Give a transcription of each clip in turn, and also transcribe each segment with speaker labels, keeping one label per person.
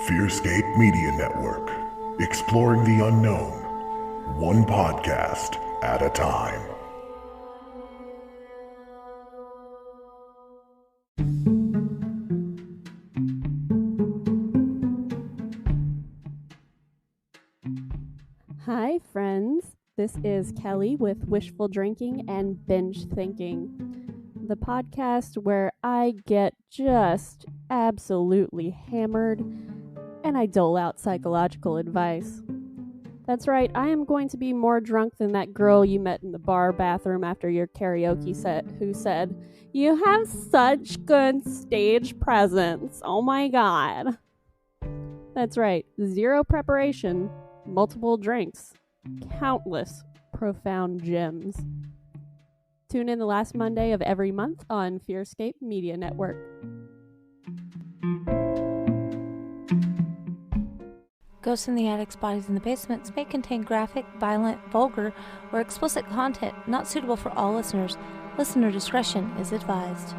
Speaker 1: Fearscape Media Network, exploring the unknown, one podcast at a time.
Speaker 2: Hi, friends. This is Kelly with Wishful Drinking and Binge Thinking, the podcast where I get just absolutely hammered and I dole out psychological advice. That's right, I am going to be more drunk than that girl you met in the bar bathroom after your karaoke set who said, "You have such good stage presence. Oh my god." That's right, zero preparation, multiple drinks, countless profound gems. Tune in the last Monday of every month on Fearscape Media Network.
Speaker 3: Ghosts in the Attics, Bodies in the Basements may contain graphic, violent, vulgar, or explicit content not suitable for all listeners. Listener discretion is advised.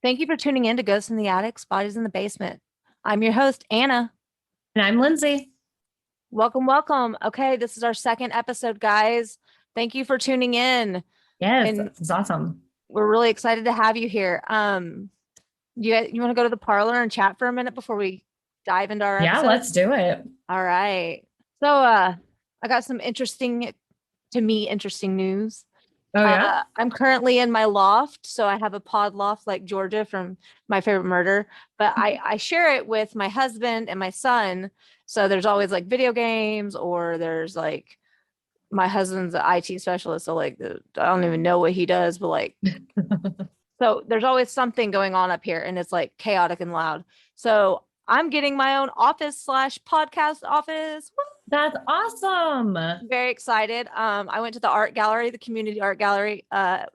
Speaker 3: Thank you for tuning in to Ghosts in the Attics, Bodies in the Basement. I'm your host, Anna.
Speaker 4: And I'm Lindsay.
Speaker 3: Welcome, welcome. Okay, this is our second episode, guys. Thank you for tuning in.
Speaker 4: Yes, this is awesome.
Speaker 3: We're really excited to have you here. You want to go to the parlor and chat for a minute before we dive into our episode?
Speaker 4: Yeah, let's do it.
Speaker 3: All right. So I got some interesting news.
Speaker 4: Oh, yeah?
Speaker 3: I'm currently in my loft, so I have a pod loft like Georgia from My Favorite Murder, but I share it with my husband and my son. So there's always like video games, or there's like my husband's an IT specialist, so like I don't even know what he does, but like so there's always something going on up here, and it's like chaotic and loud. So I'm getting my own office/podcast office. Woo!
Speaker 4: That's awesome.
Speaker 3: Very excited. I went to the art gallery, the community art gallery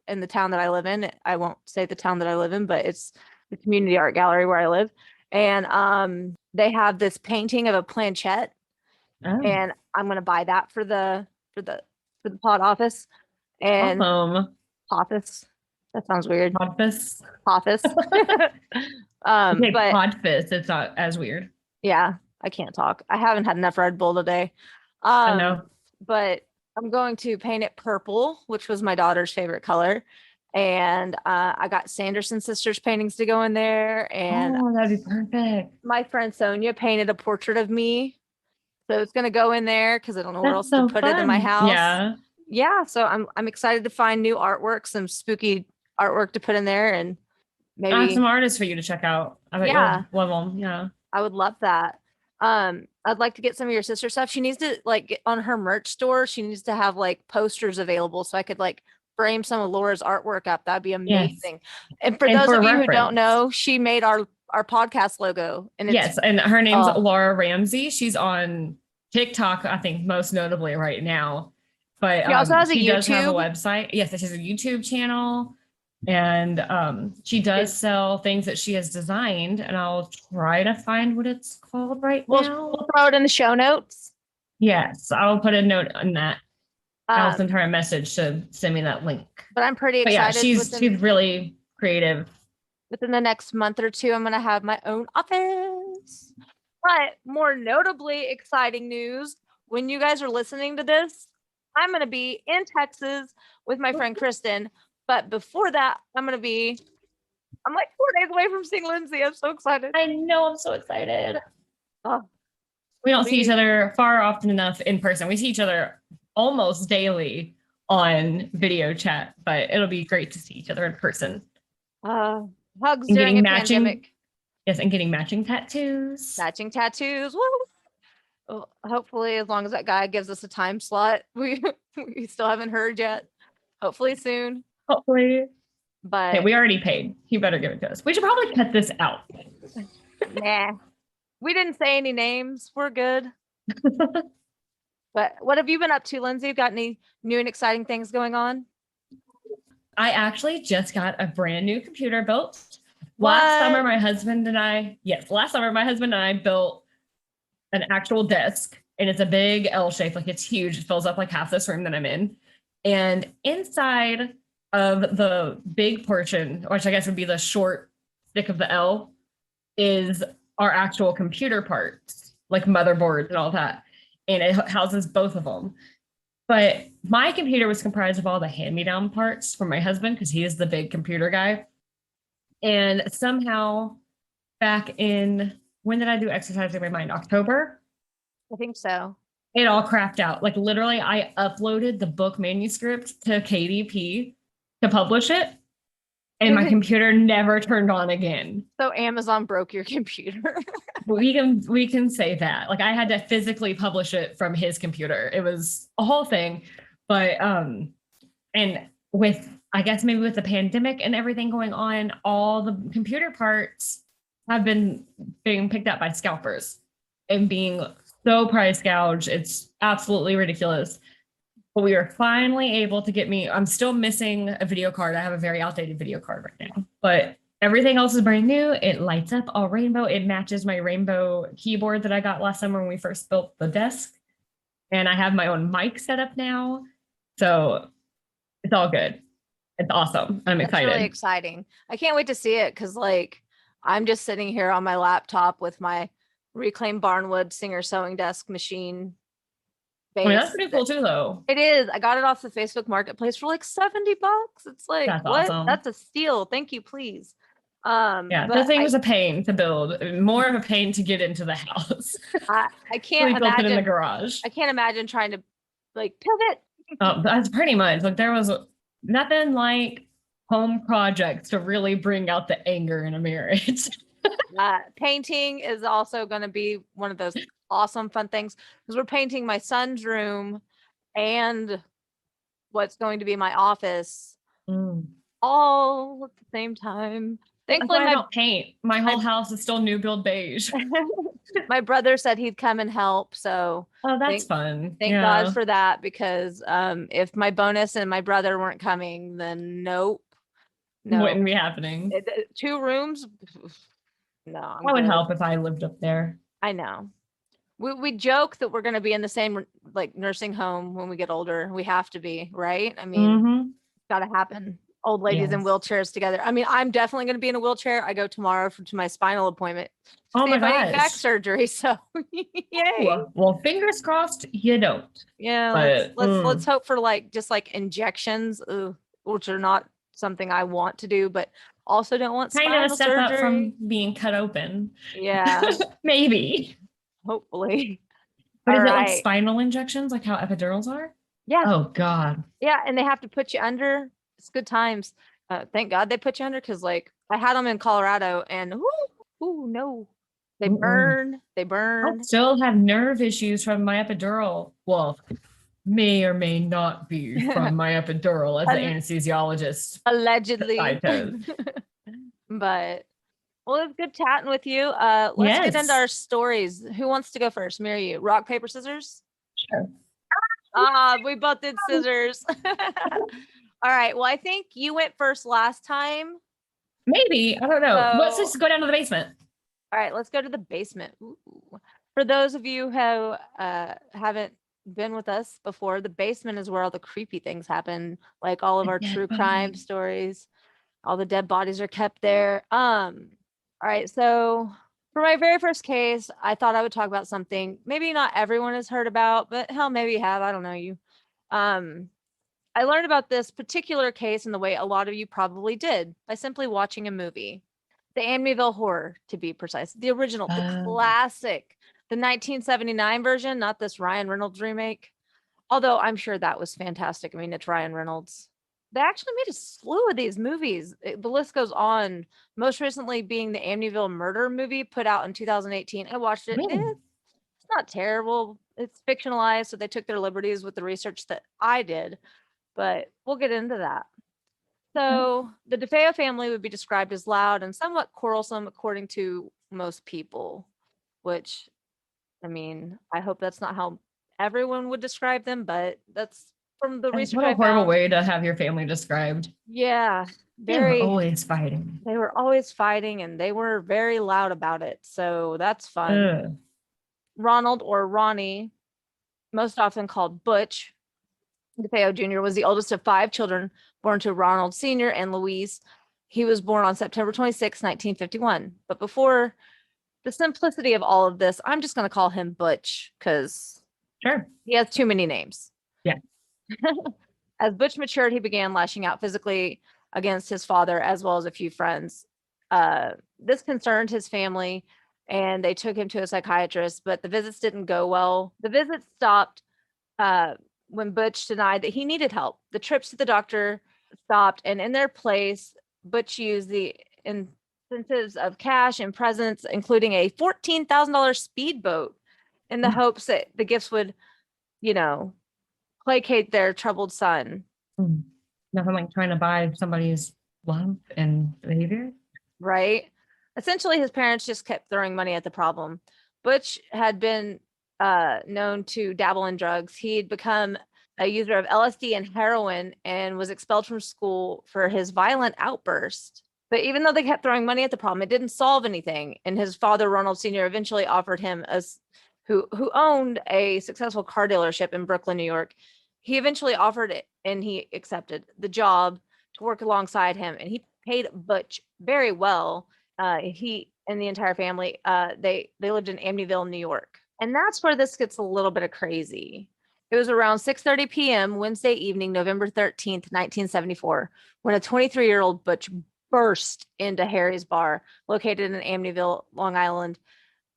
Speaker 3: in the town that I live in. I won't say the town that I live in, but it's the community art gallery where I live. And they have this painting of a planchette.
Speaker 4: Oh.
Speaker 3: And I'm gonna buy that for the pod office. And office. That sounds weird.
Speaker 4: Office.
Speaker 3: Office.
Speaker 4: But podfist, it's not as weird.
Speaker 3: Yeah. I can't talk. I haven't had enough Red Bull today.
Speaker 4: I know.
Speaker 3: But I'm going to paint it purple, which was my daughter's favorite color. And I got Sanderson sisters paintings to go in there. And
Speaker 4: that'd be perfect.
Speaker 3: My friend Sonia painted a portrait of me. So it's going to go in there because I don't know where else to put it in my house.
Speaker 4: Yeah.
Speaker 3: Yeah. So I'm excited to find new artwork, some spooky artwork to put in there, and maybe
Speaker 4: some artists for you to check out. I bet you'll love them. Yeah. I
Speaker 3: would love that. I'd like to get some of your sister stuff. She needs to like get on her merch store. She needs to have like posters available so I could like frame some of Laura's artwork up. That'd be amazing. Yes. And for those of you who don't know, she made our podcast logo. And
Speaker 4: yes, and her name's Laura Ramsey. She's on TikTok, I think, most notably right now. But
Speaker 3: she also has
Speaker 4: she does have a website. Yes, she has a YouTube channel. And she does sell things that she has designed, and I'll try to find what it's called now.
Speaker 3: We'll throw it in the show notes.
Speaker 4: Yes, I'll put a note on that. I'll send her a message to send me that link.
Speaker 3: But I'm pretty excited.
Speaker 4: Yeah, she's really creative.
Speaker 3: Within the next month or two, I'm going to have my own office. But more notably exciting news, when you guys are listening to this, I'm going to be in Texas with my friend Kristen. But before that, I'm like 4 days away from seeing Lindsay. I'm so excited.
Speaker 4: I know. I'm so excited.
Speaker 3: Oh,
Speaker 4: we don't see each other far often enough in person. We see each other almost daily on video chat, but it'll be great to see each other in person.
Speaker 3: Hugs during a pandemic.
Speaker 4: Yes, and getting matching tattoos.
Speaker 3: Matching tattoos. Woo! Well, hopefully, as long as that guy gives us a time slot, we still haven't heard yet. Hopefully soon.
Speaker 4: Hopefully.
Speaker 3: But
Speaker 4: Hey, we already paid. He better give it to us. We should probably cut this out.
Speaker 3: nah, we didn't say any names. We're good. But what have you been up to, Lindsay? Got any new and exciting things going on?
Speaker 4: I actually just got a brand new computer built.
Speaker 3: What?
Speaker 4: Last summer, my husband and I built an actual desk, and it's a big L shape, like it's huge. It fills up like half this room that I'm in. And inside of the big portion, which I guess would be the short stick of the L, is our actual computer parts, like motherboards and all that. And it houses both of them. But my computer was comprised of all the hand-me-down parts from my husband because he is the big computer guy. And somehow back in, when did I do Exercising My Mind? October?
Speaker 3: I think so.
Speaker 4: It all crapped out. Like literally, I uploaded the book manuscript to KDP to publish it, and my computer never turned on again.
Speaker 3: So Amazon broke your computer.
Speaker 4: We can say that. Like I had to physically publish it from his computer. It was a whole thing. But and with, I guess maybe with the pandemic and everything going on, all the computer parts have been being picked up by scalpers and being so price gouged. It's absolutely ridiculous. But we were finally able to get me, I'm still missing a video card. I have a very outdated video card right now, but everything else is brand new. It lights up all rainbow. It matches my rainbow keyboard that I got last summer when we first built the desk. And I have my own mic set up now. So it's all good. It's awesome. I'm excited.
Speaker 3: That's really exciting. I can't wait to see it because like I'm just sitting here on my laptop with my reclaimed Barnwood Singer sewing desk machine.
Speaker 4: I mean, that's pretty cool too, though.
Speaker 3: It is. I got it off the Facebook Marketplace for like $70. It's like,
Speaker 4: that's
Speaker 3: what?
Speaker 4: Awesome.
Speaker 3: That's a steal. Thank you, please.
Speaker 4: Yeah, the thing was a pain to build, more of a pain to get into the house.
Speaker 3: I can't
Speaker 4: built
Speaker 3: imagine
Speaker 4: it in the garage.
Speaker 3: I can't imagine trying to like pivot.
Speaker 4: Oh, that's pretty much like there was nothing like home projects to really bring out the anger in a marriage.
Speaker 3: Painting is also going to be one of those awesome fun things because we're painting my son's room and what's going to be my office all at the same time. Thankfully,
Speaker 4: I don't paint. My whole house is still new build beige.
Speaker 3: My brother said he'd come and help, so
Speaker 4: that's fun.
Speaker 3: Thank God for that because if my bonus and my brother weren't coming, then nope.
Speaker 4: Wouldn't be happening.
Speaker 3: 2 rooms. No,
Speaker 4: I would help if I lived up there.
Speaker 3: I know. We joke that we're going to be in the same like nursing home when we get older. We have to be, right? I mean, it's got to happen. Old ladies in wheelchairs together. I mean, I'm definitely going to be in a wheelchair. I go tomorrow to my spinal appointment.
Speaker 4: Oh my gosh.
Speaker 3: Back surgery. So yay.
Speaker 4: Well, fingers crossed you don't.
Speaker 3: Yeah. Let's hope for like just like injections, which are not something I want to do, but also don't want
Speaker 4: kind
Speaker 3: spinal
Speaker 4: of a step
Speaker 3: surgery.
Speaker 4: Up from being cut open.
Speaker 3: Yeah.
Speaker 4: Maybe.
Speaker 3: Hopefully.
Speaker 4: But is it like spinal injections, like how epidurals are?
Speaker 3: Yeah.
Speaker 4: Oh God.
Speaker 3: Yeah, and they have to put you under. It's good times. Thank God they put you under because like I had them in Colorado and no, they burn. They burn.
Speaker 4: I still have nerve issues from my epidural. Well, may or may not be from my epidural as an anesthesiologist.
Speaker 3: Allegedly. But well, it's good chatting with you. Let's get into our stories. Who wants to go first? Me or you? Rock, paper, scissors?
Speaker 4: Sure.
Speaker 3: We both did scissors. All right. Well, I think you went first last time.
Speaker 4: Maybe. I don't know. Let's just go down to the basement.
Speaker 3: All right. Let's go to the basement. Ooh. For those of you who haven't been with us before, the basement is where all the creepy things happen, like all of our true crime stories. All the dead bodies are kept there. All right. So for my very first case, I thought I would talk about something maybe not everyone has heard about, but hell, maybe you have. I don't know you. I learned about this particular case in the way a lot of you probably did by simply watching a movie. The Amneville Horror, to be precise. The original, the classic, the 1979 version, not this Ryan Reynolds remake. Although I'm sure that was fantastic. I mean, it's Ryan Reynolds. They actually made a slew of these movies. The list goes on. Most recently being the Amityville Murder movie put out in 2018. I watched it. It's not terrible. It's fictionalized, so they took their liberties with the research that I did, but we'll get into that. So the Defeo family would be described as loud and somewhat quarrelsome according to most people, which, I mean, I hope that's not how everyone would describe them, but that's from the research
Speaker 4: What
Speaker 3: I
Speaker 4: a horrible
Speaker 3: found.
Speaker 4: way to have your family described.
Speaker 3: Yeah,
Speaker 4: They were always fighting.
Speaker 3: They were always fighting, and they were very loud about it. So that's fun.
Speaker 4: Ugh.
Speaker 3: Ronald, or Ronnie, most often called Butch DeFeo Jr., was the oldest of 5 children born to Ronald Sr. and Louise. He was born on September 26, 1951. But before the simplicity of all of this, I'm just going to call him Butch because
Speaker 4: Sure.
Speaker 3: he has too many names.
Speaker 4: Yeah.
Speaker 3: As Butch matured, he began lashing out physically against his father as well as a few friends. This concerned his family, and they took him to a psychiatrist, but the visits didn't go well. The visits stopped when Butch denied that he needed help. The trips to the doctor stopped, and in their place, Butch used the incentives of cash and presents, including a $14,000 speedboat, in the hopes that the gifts would, placate their troubled son.
Speaker 4: Nothing like trying to buy somebody's love and behavior.
Speaker 3: Right. Essentially, his parents just kept throwing money at the problem. Butch had been known to dabble in drugs. He'd become a user of LSD and heroin and was expelled from school for his violent outburst. But even though they kept throwing money at the problem, it didn't solve anything. And his father, Ronald Sr., eventually offered him, who owned a successful car dealership in Brooklyn, New York. He eventually offered it, and he accepted the job to work alongside him. And he paid Butch very well. He and the entire family, they lived in Amneville, New York. And that's where this gets a little bit of crazy. It was around 6:30 p.m. Wednesday evening, November 13th, 1974, when a 23-year-old Butch burst into Harry's bar, located in Amneville, Long Island.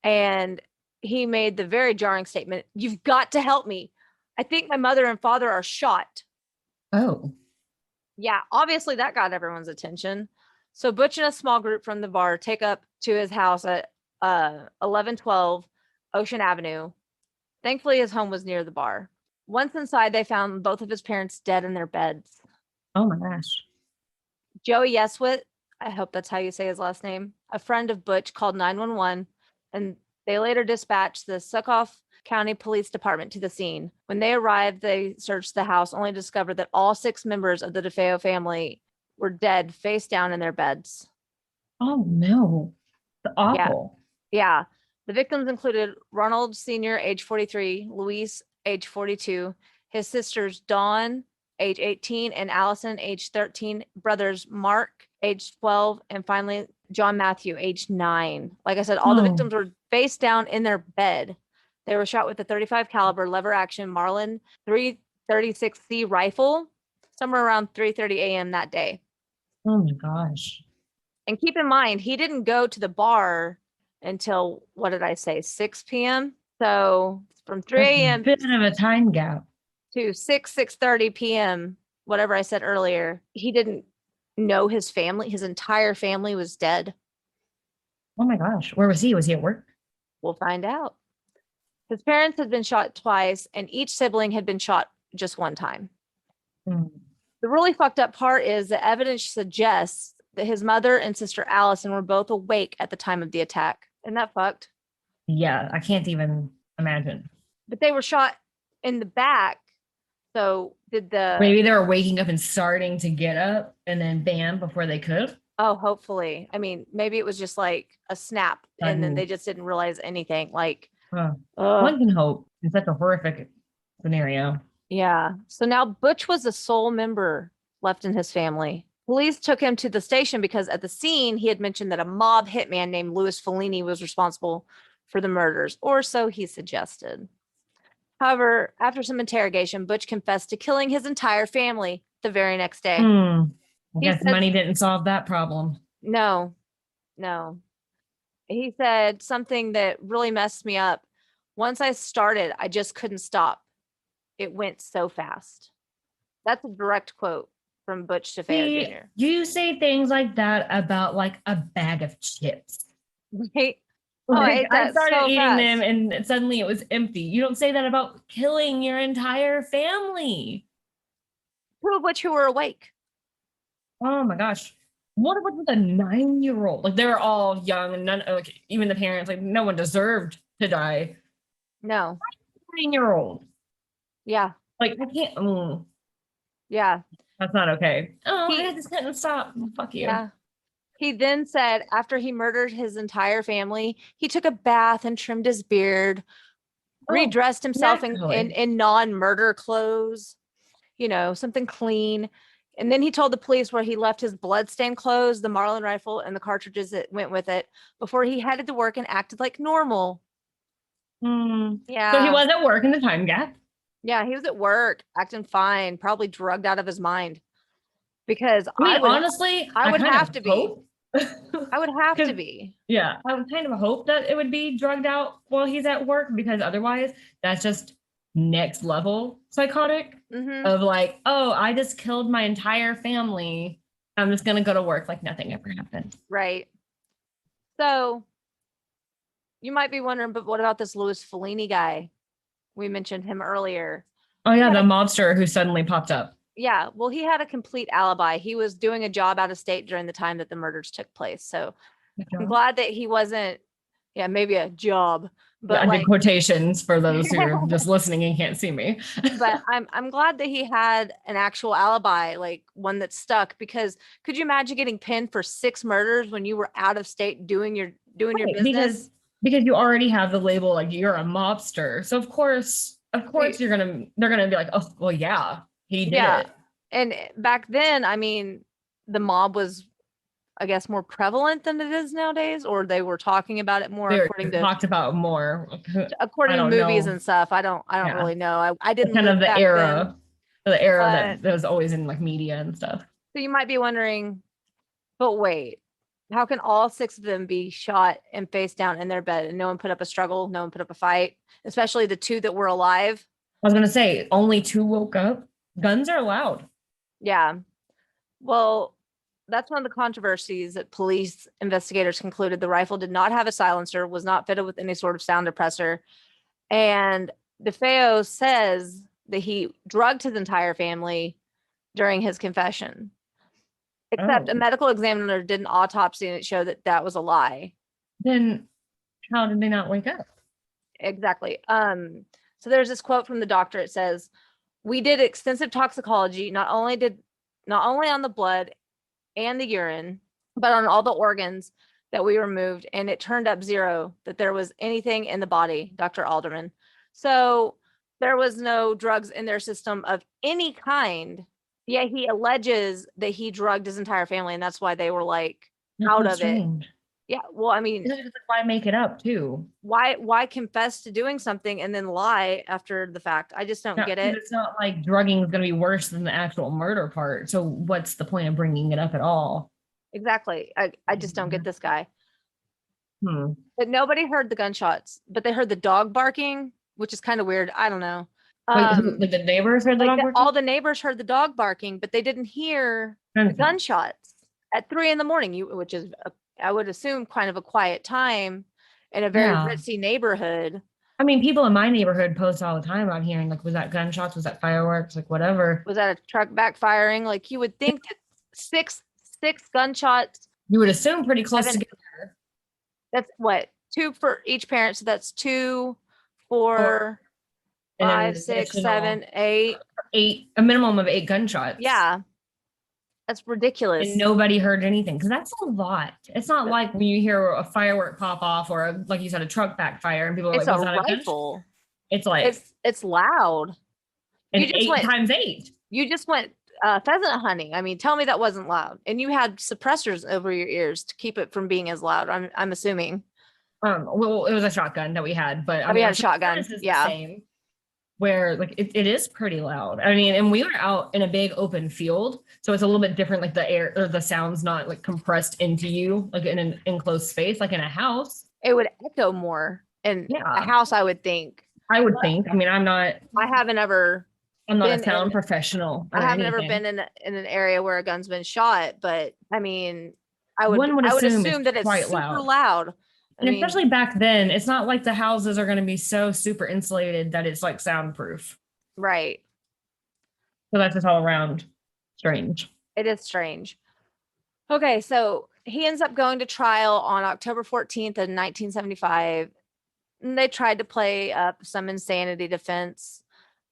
Speaker 3: And he made the very jarring statement, "You've got to help me. I think my mother and father are shot."
Speaker 4: Oh.
Speaker 3: Yeah, obviously that got everyone's attention. So Butch and a small group from the bar take up to his house at 1112 Ocean Avenue. Thankfully, his home was near the bar. Once inside, they found both of his parents dead in their beds.
Speaker 4: Oh my gosh.
Speaker 3: Joey Yeswit, I hope that's how you say his last name, a friend of Butch, called 911, and they later dispatched the Suffolk County Police Department to the scene. When they arrived, they searched the house, only to discover that all 6 members of the Defeo family were dead, face down in their beds.
Speaker 4: Oh no. Awful.
Speaker 3: Yeah. The victims included Ronald Sr., age 43, Luis, age 42, his sisters Dawn, age 18, and Allison, age 13, brothers Mark, age 12, and finally John Matthew, age 9. Like I said, all the victims were face down in their bed. They were shot with a .35 caliber lever action Marlin 336C rifle somewhere around 3:30 a.m. that day.
Speaker 4: Oh my gosh.
Speaker 3: And keep in mind, he didn't go to the bar until, what did I say, 6 p.m.? So from 3 a.m.
Speaker 4: Bit of a time gap
Speaker 3: to 6:30 p.m., whatever I said earlier, he didn't know his family. His entire family was dead.
Speaker 4: Oh my gosh. Where was he? Was he at work?
Speaker 3: We'll find out. His parents had been shot twice, and each sibling had been shot just one time. The really fucked up part is the evidence suggests that his mother and sister Allison were both awake at the time of the attack. Isn't that fucked?
Speaker 4: Yeah, I can't even imagine.
Speaker 3: But they were shot in the back. So
Speaker 4: maybe they were waking up and starting to get up and then bam before they could?
Speaker 3: Oh, hopefully. I mean, maybe it was just like a snap and then they just didn't realize anything. Like,
Speaker 4: one can hope in such a horrific scenario.
Speaker 3: Yeah. So now Butch was the sole member left in his family. Police took him to the station because at the scene, he had mentioned that a mob hitman named Louis Fellini was responsible for the murders, or so he suggested. However, after some interrogation, Butch confessed to killing his entire family the very next day.
Speaker 4: I guess money didn't solve that problem.
Speaker 3: No. He said something that really messed me up. Once I started, I just couldn't stop. It went so fast. That's a direct quote from Butch Defeo Jr.
Speaker 4: You say things like that about like a bag of chips.
Speaker 3: Right? I
Speaker 4: Like,
Speaker 3: ate
Speaker 4: I
Speaker 3: that
Speaker 4: started
Speaker 3: so
Speaker 4: eating
Speaker 3: fast.
Speaker 4: them and suddenly it was empty. You don't say that about killing your entire family.
Speaker 3: Two of which who were awake.
Speaker 4: Oh my gosh. What about with a 9-year-old? Like they were all young and none like even the parents, like no one deserved to die.
Speaker 3: No.
Speaker 4: 9-year-old.
Speaker 3: Yeah.
Speaker 4: Like I can't
Speaker 3: Yeah.
Speaker 4: that's not okay. Oh,
Speaker 3: He-
Speaker 4: I just couldn't stop. Fuck you.
Speaker 3: Yeah. He then said after he murdered his entire family, he took a bath and trimmed his beard, redressed himself
Speaker 4: naturally.
Speaker 3: in non-murder clothes, you know, something clean. And then he told the police where he left his bloodstained clothes, the Marlin rifle, and the cartridges that went with it before he headed to work and acted like normal. Yeah.
Speaker 4: So he was at work in the time gap.
Speaker 3: Yeah, he was at work, acting fine, probably drugged out of his mind. Because
Speaker 4: I mean,
Speaker 3: I would
Speaker 4: honestly,
Speaker 3: I would
Speaker 4: kind
Speaker 3: have
Speaker 4: of
Speaker 3: to be.
Speaker 4: hope-
Speaker 3: I would have to
Speaker 4: 'Cause-
Speaker 3: be.
Speaker 4: Yeah, I would kind of hope that it would be drugged out while he's at work because otherwise that's just next level psychotic
Speaker 3: Mhm.
Speaker 4: of like, oh, I just killed my entire family. I'm just gonna go to work like nothing ever happened.
Speaker 3: Right. So you might be wondering, but what about this Louis Fellini guy? We mentioned him earlier.
Speaker 4: Oh yeah, the mobster who suddenly popped up.
Speaker 3: Yeah, well, he had a complete alibi. He was doing a job out of state during the time that the murders took place. So I'm glad that he wasn't, yeah, maybe a job, but
Speaker 4: I
Speaker 3: like,
Speaker 4: did quotations for those who are just listening and can't see me.
Speaker 3: but I'm glad that he had an actual alibi, like one that stuck, because could you imagine getting pinned for 6 murders when you were out of state doing your
Speaker 4: Right,
Speaker 3: business?
Speaker 4: because you already have the label like you're a mobster. So of course they're gonna be like, oh well, yeah, he did
Speaker 3: Yeah.
Speaker 4: it.
Speaker 3: And back then, I mean, the mob was, I guess, more prevalent than it is nowadays, or they were talking about it more
Speaker 4: They
Speaker 3: according to
Speaker 4: talked about more.
Speaker 3: according
Speaker 4: I
Speaker 3: to
Speaker 4: don't
Speaker 3: movies
Speaker 4: know.
Speaker 3: and stuff. I don't
Speaker 4: Yeah.
Speaker 3: really know. I didn't
Speaker 4: Kind
Speaker 3: live
Speaker 4: of the
Speaker 3: back
Speaker 4: era,
Speaker 3: then.
Speaker 4: that was always in like media and stuff.
Speaker 3: So you might be wondering, but wait, how can all 6 of them be shot and face down in their bed and no one put up a struggle, no one put up a fight, especially the 2 that were alive?
Speaker 4: I was gonna say only 2 woke up. Guns are allowed.
Speaker 3: Yeah. Well, that's one of the controversies that police investigators concluded the rifle did not have a silencer, was not fitted with any sort of sound suppressor. And Defeo says that he drugged his entire family during his confession. Except a medical examiner did an autopsy and it showed that that was a lie.
Speaker 4: Then how did they not wake up?
Speaker 3: Exactly. So there's this quote from the doctor. It says, "We did extensive toxicology, not only on the blood and the urine, but on all the organs that we removed, and it turned up 0 that there was anything in the body, Dr. Alderman." So there was no drugs in their system of any kind. Yeah, he alleges that he drugged his entire family, and that's why they were like out of it. Yeah, well, I mean,
Speaker 4: why make it up too?
Speaker 3: why confess to doing something and then lie after the fact? I just don't get it.
Speaker 4: It's not like drugging is going to be worse than the actual murder part. So what's the point of bringing it up at all?
Speaker 3: Exactly. I just don't get this guy.
Speaker 4: But
Speaker 3: But nobody heard the gunshots, but they heard the dog barking, which is kind of weird. I don't know.
Speaker 4: Like the neighbors heard the dog barking?
Speaker 3: All the neighbors heard the dog barking, but they didn't hear the gunshots at 3 a.m, which is, I would assume, kind of a quiet time in a very ritzy neighborhood.
Speaker 4: I mean, people in my neighborhood post all the time about hearing, like, was that gunshots? Was that fireworks? Like, whatever.
Speaker 3: Was that a truck backfiring? Like, you would think that six gunshots.
Speaker 4: You would assume pretty close
Speaker 3: 7,
Speaker 4: together.
Speaker 3: That's what, 2 for each parent. So that's 2, 4, 5, 6, 7, 8.
Speaker 4: 8, a minimum of 8 gunshots.
Speaker 3: Yeah. That's ridiculous.
Speaker 4: And nobody heard anything because that's a lot. It's not like when you hear a firework pop off or like you said, a truck backfire and people are
Speaker 3: it's
Speaker 4: like,
Speaker 3: a
Speaker 4: was that
Speaker 3: rifle.
Speaker 4: It's like
Speaker 3: it's loud.
Speaker 4: and
Speaker 3: You just
Speaker 4: 8
Speaker 3: went-
Speaker 4: times 8.
Speaker 3: You just went pheasant hunting. I mean, tell me that wasn't loud. And you had suppressors over your ears to keep it from being as loud. I'm assuming.
Speaker 4: Well, it was a shotgun that we had, but
Speaker 3: we had a shotgun. Yeah.
Speaker 4: Same, where like it is pretty loud. I mean, and we were out in a big open field, so it's a little bit different. Like the air or the sound's not like compressed into you, like in an enclosed space, like in a house.
Speaker 3: It would echo more in a house, I would think.
Speaker 4: I would think. I mean, I'm not a sound professional.
Speaker 3: I haven't ever been in an area where a gun's been shot, but I mean, I would assume that it's super loud.
Speaker 4: And especially back then, it's not like the houses are going to be so super insulated that it's like soundproof.
Speaker 3: Right.
Speaker 4: So that's just all around strange.
Speaker 3: It is strange. Okay, so he ends up going to trial on October 14th of 1975. And they tried to play up some insanity defense.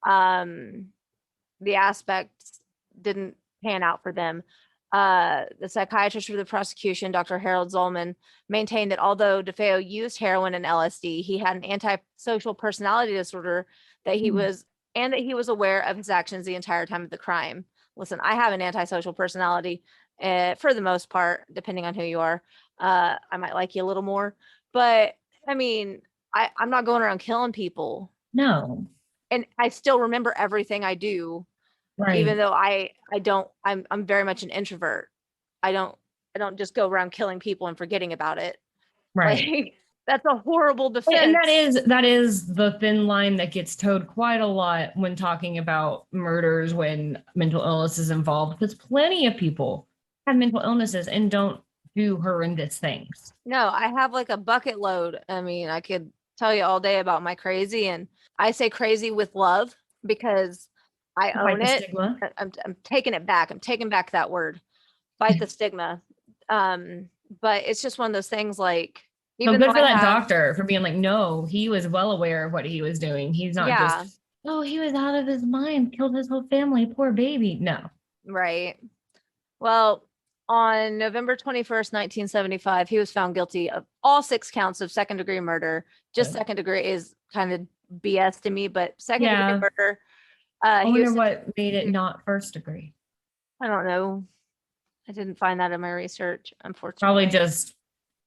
Speaker 3: The aspects didn't pan out for them. The psychiatrist for the prosecution, Dr. Harold Zollman, maintained that although DeFeo used heroin and LSD, he had an antisocial personality disorder that he was aware of his actions the entire time of the crime. Listen, I have an antisocial personality for the most part, depending on who you are. I might like you a little more, but I mean, I'm not going around killing people.
Speaker 4: No.
Speaker 3: And I still remember everything I do. Right. Even though I'm very much an introvert. I don't just go around killing people and forgetting about it.
Speaker 4: Right.
Speaker 3: Like, that's a horrible defense.
Speaker 4: And that is the thin line that gets towed quite a lot when talking about murders when mental illness is involved, because plenty of people have mental illnesses and don't do horrendous things.
Speaker 3: No, I have like a bucket load. I mean, I could tell you all day about my crazy, and I say crazy with love because I own it. I'm taking it back. I'm taking back that word. Fight the stigma. But it's just one of those things, like,
Speaker 4: even good for that doctor for being like, no, he was well aware of what he was doing. He's not just, oh, he was out of his mind, killed his whole family, poor baby. No.
Speaker 3: Right. Well, on November 21st, 1975, he was found guilty of all 6 counts of second-degree murder. Just second degree is kind of BS to me, but second-degree murder.
Speaker 4: I wonder what made it not first degree.
Speaker 3: I don't know. I didn't find that in my research, unfortunately.
Speaker 4: Probably just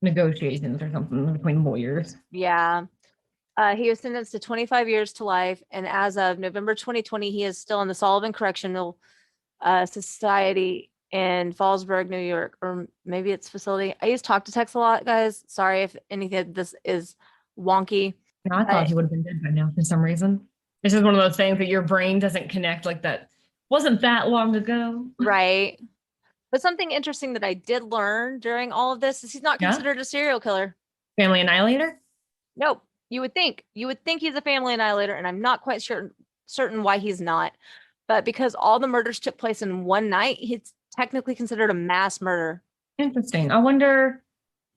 Speaker 4: negotiations or something between lawyers.
Speaker 3: Yeah. He was sentenced to 25 years to life, and as of November 2020, he is still in the Sullivan Correctional Society in Fallsburg, New York, or maybe it's facility. I use talk to text a lot, guys. Sorry if anything of this is wonky.
Speaker 4: No, I thought he would have been dead by now for some reason. This is one of those things that your brain doesn't connect, like that wasn't that long ago.
Speaker 3: Right. But something interesting that I did learn during all of this is he's not considered a serial killer.
Speaker 4: Family annihilator?
Speaker 3: Nope. You would think he's a family annihilator, and I'm not quite certain why he's not. But because all the murders took place in one night, he's technically considered a mass murder.
Speaker 4: Interesting. I wonder,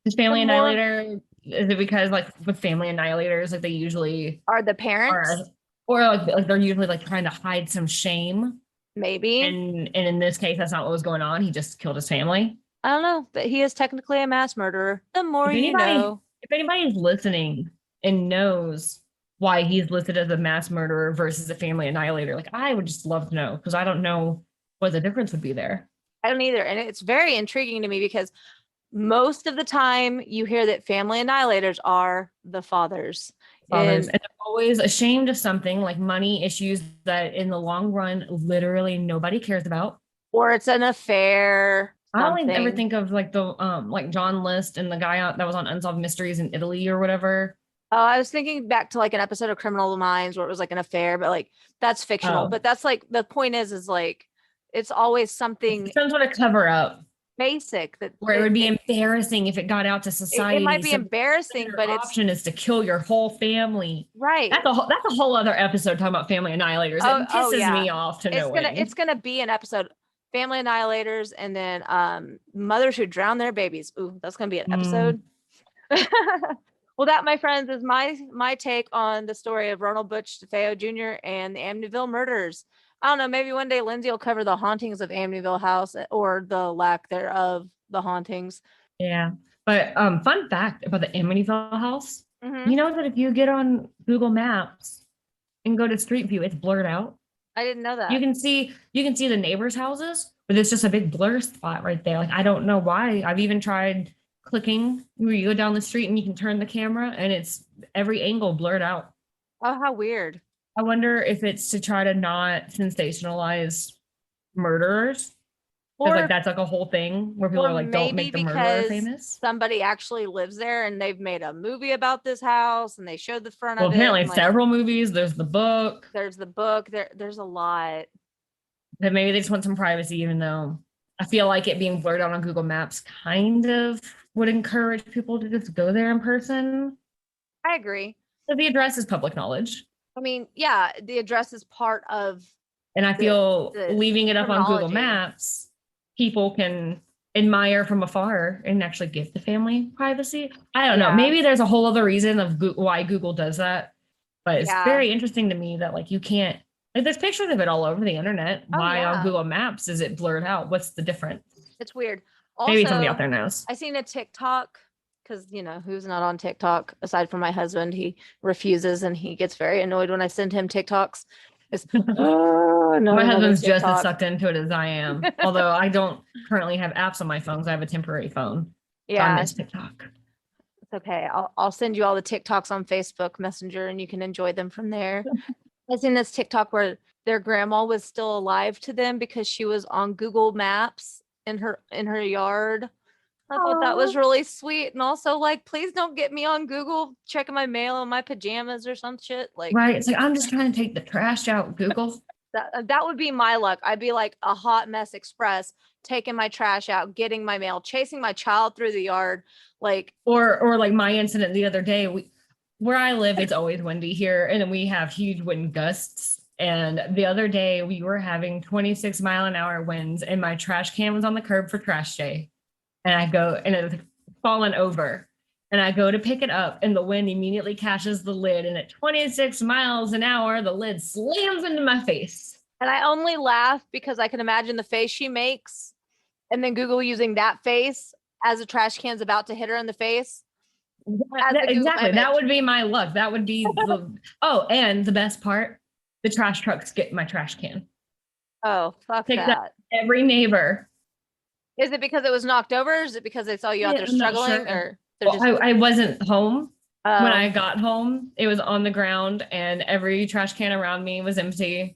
Speaker 4: is family annihilator, is it because like with family annihilators, like they usually
Speaker 3: are the parents?
Speaker 4: Or like they're usually like trying to hide some shame.
Speaker 3: Maybe.
Speaker 4: And in this case, that's not what was going on. He just killed his family.
Speaker 3: I don't know, but he is technically a mass murderer. The more you know.
Speaker 4: If anybody's listening and knows why he's listed as a mass murderer versus a family annihilator, like I would just love to know, because I don't know what the difference would be there.
Speaker 3: I don't either. And it's very intriguing to me because most of the time you hear that family annihilators are the fathers.
Speaker 4: And they're always ashamed of something like money issues that in the long run, literally nobody cares about.
Speaker 3: Or it's an affair.
Speaker 4: I don't ever think of like the like John List and the guy that was on Unsolved Mysteries in Italy or whatever.
Speaker 3: Oh, I was thinking back to like an episode of Criminal Minds where it was like an affair, but like that's fictional. But that's like the point is like it's always something,
Speaker 4: some sort of cover up.
Speaker 3: Basic that
Speaker 4: where it would be embarrassing if it got out to society.
Speaker 3: It might be embarrassing, but its
Speaker 4: option is to kill your whole family.
Speaker 3: Right.
Speaker 4: That's a whole other episode talking about family annihilators. It pisses me off to no end.
Speaker 3: It's gonna be an episode, family annihilators, and then mothers who drown their babies. Ooh, that's gonna be an episode. Well, that, my friends, is my take on the story of Ronald Butch DeFeo Jr. and the Amneville Murders. I don't know, maybe one day Lindsay will cover the hauntings of Amneville House, or the lack thereof, the hauntings.
Speaker 4: Yeah. But fun fact about the Amityville House, you know that if you get on Google Maps and go to Street View, it's blurred out.
Speaker 3: I didn't know that.
Speaker 4: You can see the neighbors' houses, but it's just a big blur spot right there. Like, I don't know why. I've even tried clicking where you go down the street and you can turn the camera and it's every angle blurred out.
Speaker 3: Oh, how weird.
Speaker 4: I wonder if it's to try to not sensationalize murderers. Or like that's like a whole thing where people are like, don't make the murderer famous.
Speaker 3: Somebody actually lives there and they've made a movie about this house and they showed the front of it.
Speaker 4: Well, apparently several movies. There's the book.
Speaker 3: There's a lot.
Speaker 4: But maybe they just want some privacy, even though I feel like it being blurred out on Google Maps kind of would encourage people to just go there in person.
Speaker 3: I agree.
Speaker 4: So the address is public knowledge.
Speaker 3: I mean, yeah, the address is part of.
Speaker 4: And I feel leaving it up on Google
Speaker 3: chronology.
Speaker 4: Maps, people can admire from afar and actually give the family privacy. I don't know. Maybe there's a whole other reason of why Google does that. But it's very interesting to me that like you can't, like there's pictures of it all over the internet. Why on Google Maps is it blurred out? What's the difference?
Speaker 3: It's weird. Also,
Speaker 4: maybe somebody out there knows.
Speaker 3: I seen a TikTok, because who's not on TikTok aside from my husband? He refuses and he gets very annoyed when I send him TikToks.
Speaker 4: My husband's just as sucked into it as I am. Although I don't currently have apps on my phone, so I have a temporary phone. Yeah, so I miss TikTok.
Speaker 3: It's okay. I'll send you all the TikToks on Facebook Messenger, and you can enjoy them from there. I seen this TikTok where their grandma was still alive to them because she was on Google Maps in her yard. I thought that was really sweet. And also, like, please don't get me on Google checking my mail in my pajamas or some shit. Like,
Speaker 4: right. It's like, I'm just trying to take the trash out, Google.
Speaker 3: That would be my luck. I'd be like a hot mess express, taking my trash out, getting my mail, chasing my child through the yard. Like,
Speaker 4: or like my incident the other day, where I live, it's always windy here. And then we have huge wind gusts. And the other day we were having 26-mile-an-hour winds and my trash can was on the curb for trash day. And I go, and it's fallen over. And I go to pick it up, and the wind immediately catches the lid. And at 26 miles an hour, the lid slams into my face.
Speaker 3: And I only laugh because I can imagine the face she makes. And then Google using that face as a trash can's about to hit her in the face.
Speaker 4: Exactly. That would be my luck. That would be and the best part, the trash trucks get my trash can.
Speaker 3: Oh, fuck that.
Speaker 4: Every neighbor.
Speaker 3: Is it because it was knocked over? Or is it because they saw you out there struggling? Or
Speaker 4: I wasn't home when I got home. It was on the ground and every trash can around me was empty.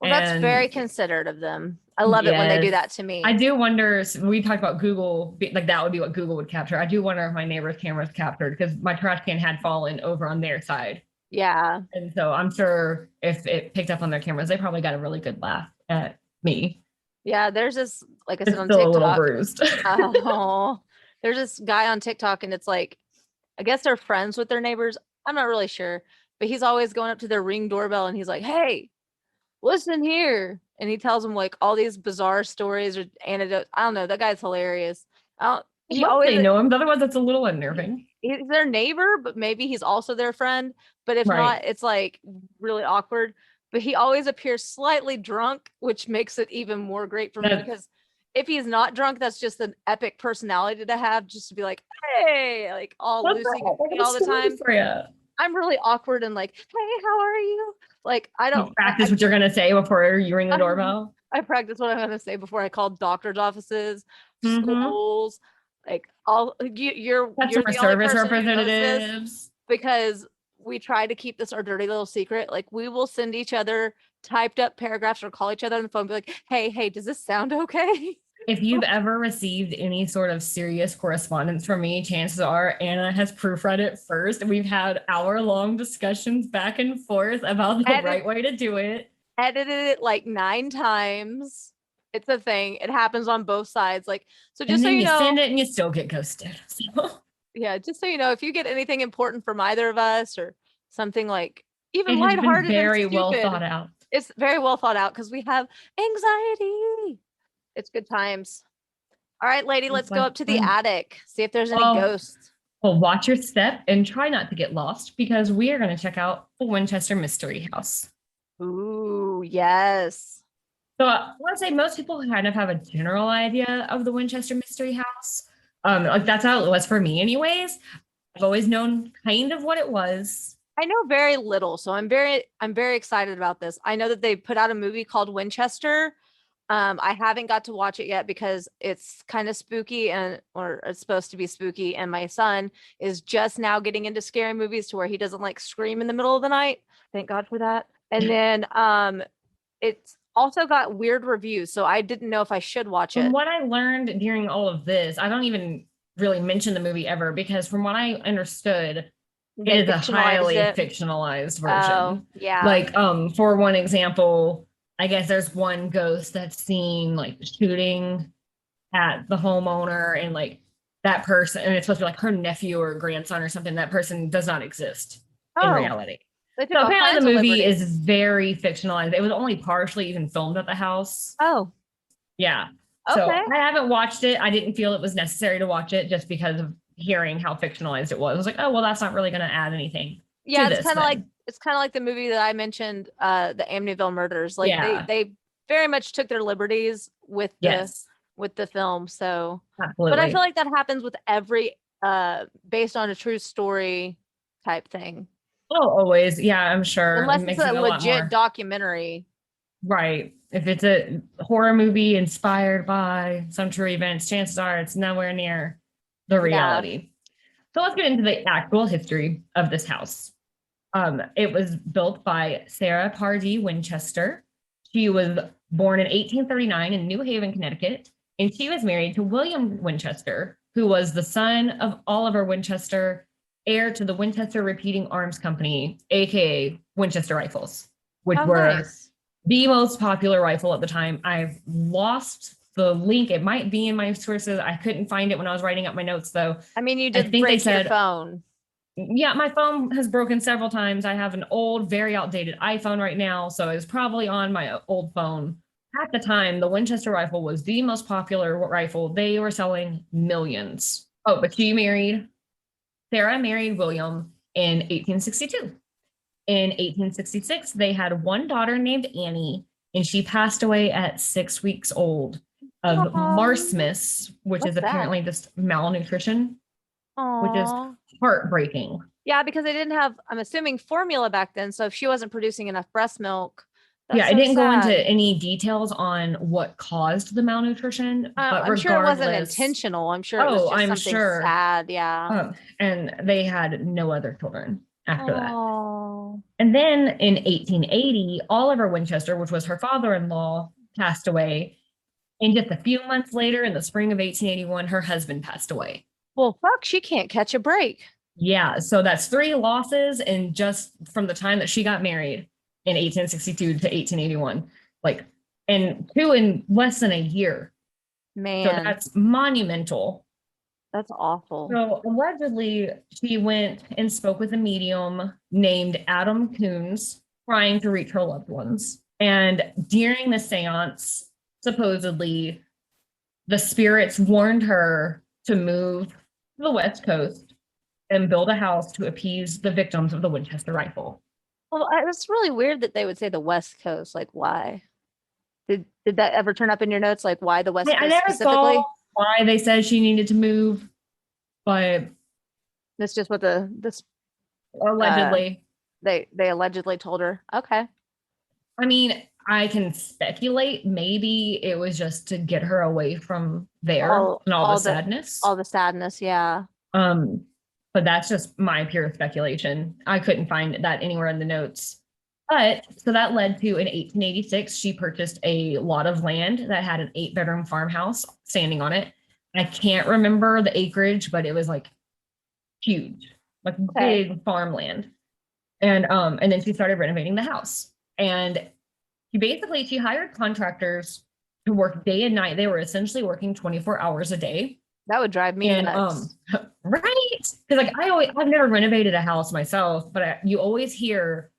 Speaker 3: Well, that's very considerate of them. I love it when they do that to me.
Speaker 4: I do wonder, we talked about Google, like that would be what Google would capture. I do wonder if my neighbor's cameras captured because my trash can had fallen over on their side.
Speaker 3: Yeah.
Speaker 4: And so I'm sure if it picked up on their cameras, they probably got a really good laugh at me.
Speaker 3: Yeah, there's this, like I said, on
Speaker 4: still
Speaker 3: TikTok.
Speaker 4: A little bruised.
Speaker 3: There's this guy on TikTok, and it's like, I guess they're friends with their neighbors. I'm not really sure, but he's always going up to their Ring doorbell, and he's like, "Hey, listen here," and he tells them like all these bizarre stories or anecdotes. I don't know. That guy's hilarious.
Speaker 4: They know him. Otherwise, that's a little unnerving.
Speaker 3: He's their neighbor, but maybe he's also their friend. But if not, it's like really awkward. But he always appears slightly drunk, which makes it even more great for me because if he's not drunk, that's just an epic personality to have, just to be like, hey, like all loosey-goosey all the time. I'm really awkward and like, hey, how are you? Like, I don't
Speaker 4: practice what you're going to say before you ring the doorbell.
Speaker 3: I practice what I'm going to say before I call doctor's offices, schools, like all you're the
Speaker 4: service representatives
Speaker 3: because we try to keep this our dirty little secret. Like we will send each other typed up paragraphs or call each other on the phone and be like, hey, does this sound okay?
Speaker 4: If you've ever received any sort of serious correspondence from me, chances are Anna has proofread it first. We've had hour-long discussions back and forth about the right way to do it.
Speaker 3: Edited it like 9 times. It's a thing. It happens on both sides. Like, so just so you know,
Speaker 4: send it and you still get ghosted. So.
Speaker 3: Yeah, just so you know, if you get anything important from either of us or something like even lighthearted,
Speaker 4: very
Speaker 3: and stupid,
Speaker 4: well thought out.
Speaker 3: It's very well thought out because we have anxiety. It's good times. All right, lady, let's go up to the attic, see if there's any ghosts.
Speaker 4: Well, watch your step and try not to get lost because we are going to check out the Winchester Mystery House.
Speaker 3: Ooh, yes.
Speaker 4: So I want to say most people kind of have a general idea of the Winchester Mystery House. Like that's how it was for me anyways. I've always known kind of what it was.
Speaker 3: I know very little, so I'm very excited about this. I know that they put out a movie called Winchester. I haven't got to watch it yet because it's kind of spooky or it's supposed to be spooky, and my son is just now getting into scary movies to where he doesn't like scream in the middle of the night. Thank God for that. And then it's also got weird reviews, so I didn't know if I should watch it.
Speaker 4: From what I learned during all of this, I don't even really mention the movie ever because from what I understood, it is a highly fictionalized version.
Speaker 3: Oh, yeah.
Speaker 4: Like, for one example, I guess there's one ghost that's seen like shooting at the homeowner and like that person, and it's supposed to be like her nephew or grandson or something, that person does not exist in
Speaker 3: Oh,
Speaker 4: reality.
Speaker 3: they took
Speaker 4: So
Speaker 3: all
Speaker 4: apparently
Speaker 3: kinds
Speaker 4: the
Speaker 3: of
Speaker 4: movie
Speaker 3: liberties.
Speaker 4: is very fictionalized. It was only partially even filmed at the house.
Speaker 3: Oh,
Speaker 4: Yeah. So
Speaker 3: okay.
Speaker 4: I haven't watched it. I didn't feel it was necessary to watch it just because of hearing how fictionalized it was. I was like, oh, well, that's not really going to add anything
Speaker 3: Yeah,
Speaker 4: to
Speaker 3: it's
Speaker 4: this
Speaker 3: kind of like
Speaker 4: then.
Speaker 3: the movie that I mentioned, the Amneville Murders. Like
Speaker 4: Yeah.
Speaker 3: they very much took their liberties with
Speaker 4: Yes,
Speaker 3: the film. So, but I feel
Speaker 4: absolutely.
Speaker 3: like that happens with every based on a true story type thing.
Speaker 4: Oh, always. Yeah, I'm sure. It
Speaker 3: Unless it's
Speaker 4: makes
Speaker 3: a
Speaker 4: it a lot
Speaker 3: legit
Speaker 4: more.
Speaker 3: documentary.
Speaker 4: Right. If it's a horror movie inspired by some true events, chances are it's nowhere near the
Speaker 3: Yeah.
Speaker 4: reality. So let's get into the actual history of this house. It was built by Sarah Pardee Winchester. She was born in 1839 in New Haven, Connecticut, and she was married to William Winchester, who was the son of Oliver Winchester, heir to the Winchester Repeating Arms Company, aka Winchester Rifles, which
Speaker 3: Oh,
Speaker 4: were
Speaker 3: nice.
Speaker 4: the most popular rifle at the time. I've lost the link. It might be in my sources. I couldn't find it when I was writing up my notes, though.
Speaker 3: I mean, you
Speaker 4: I
Speaker 3: did
Speaker 4: think they
Speaker 3: break your
Speaker 4: said,
Speaker 3: phone.
Speaker 4: yeah, my phone has broken several times. I have an old, very outdated iPhone right now, so it's probably on my old phone. At the time, the Winchester rifle was the most popular rifle. They were selling millions. Oh, but Sarah married William in 1862. In 1866, they had one daughter named Annie, and she passed away at 6 weeks old of marasmus, which is
Speaker 3: What's that?
Speaker 4: apparently just malnutrition, which is
Speaker 3: Aw.
Speaker 4: heartbreaking.
Speaker 3: Yeah, because they didn't have, I'm assuming, formula back then. So if she wasn't producing enough breast milk, that's
Speaker 4: Yeah,
Speaker 3: so
Speaker 4: it didn't go
Speaker 3: sad.
Speaker 4: into any details on what caused the malnutrition, but
Speaker 3: I'm sure it wasn't
Speaker 4: regardless,
Speaker 3: intentional. I'm sure it was just
Speaker 4: I'm
Speaker 3: something
Speaker 4: sure.
Speaker 3: sad. Yeah.
Speaker 4: And they had no other children after that.
Speaker 3: Oh.
Speaker 4: And then in 1880, Oliver Winchester, which was her father-in-law, passed away. And just a few months later, in the spring of 1881, her husband passed away.
Speaker 3: Well, fuck, she can't catch a break.
Speaker 4: Yeah, so that's 3 losses, and just from the time that she got married in 1862 to 1881, like, and 2 in less than a year.
Speaker 3: Man,
Speaker 4: So that's monumental.
Speaker 3: that's awful.
Speaker 4: So allegedly, she went and spoke with a medium named Adam Coons, trying to reach her loved ones. And during the seance, supposedly, the spirits warned her to move to the West Coast and build a house to appease the victims of the Winchester rifle.
Speaker 3: Well, it's really weird that they would say the West Coast. Like, why? Did that ever turn up in your notes? Like, why the West Coast
Speaker 4: I never
Speaker 3: specifically?
Speaker 4: saw why they said she needed to move, but
Speaker 3: That's just what this
Speaker 4: allegedly.
Speaker 3: they allegedly told her. Okay.
Speaker 4: I mean, I can speculate. Maybe it was just to get her away from there and all the sadness.
Speaker 3: All the sadness, yeah.
Speaker 4: But that's just my pure speculation. I couldn't find that anywhere in the notes. But so that led to in 1886, she purchased a lot of land that had an 8-bedroom farmhouse standing on it. I can't remember the acreage, but it was like huge, like big farmland. And then she started renovating the house. And she hired contractors to work day and night. They were essentially working 24 hours a day.
Speaker 3: That would drive me nuts.
Speaker 4: Right? Because like I've never renovated a house myself, but you always hear,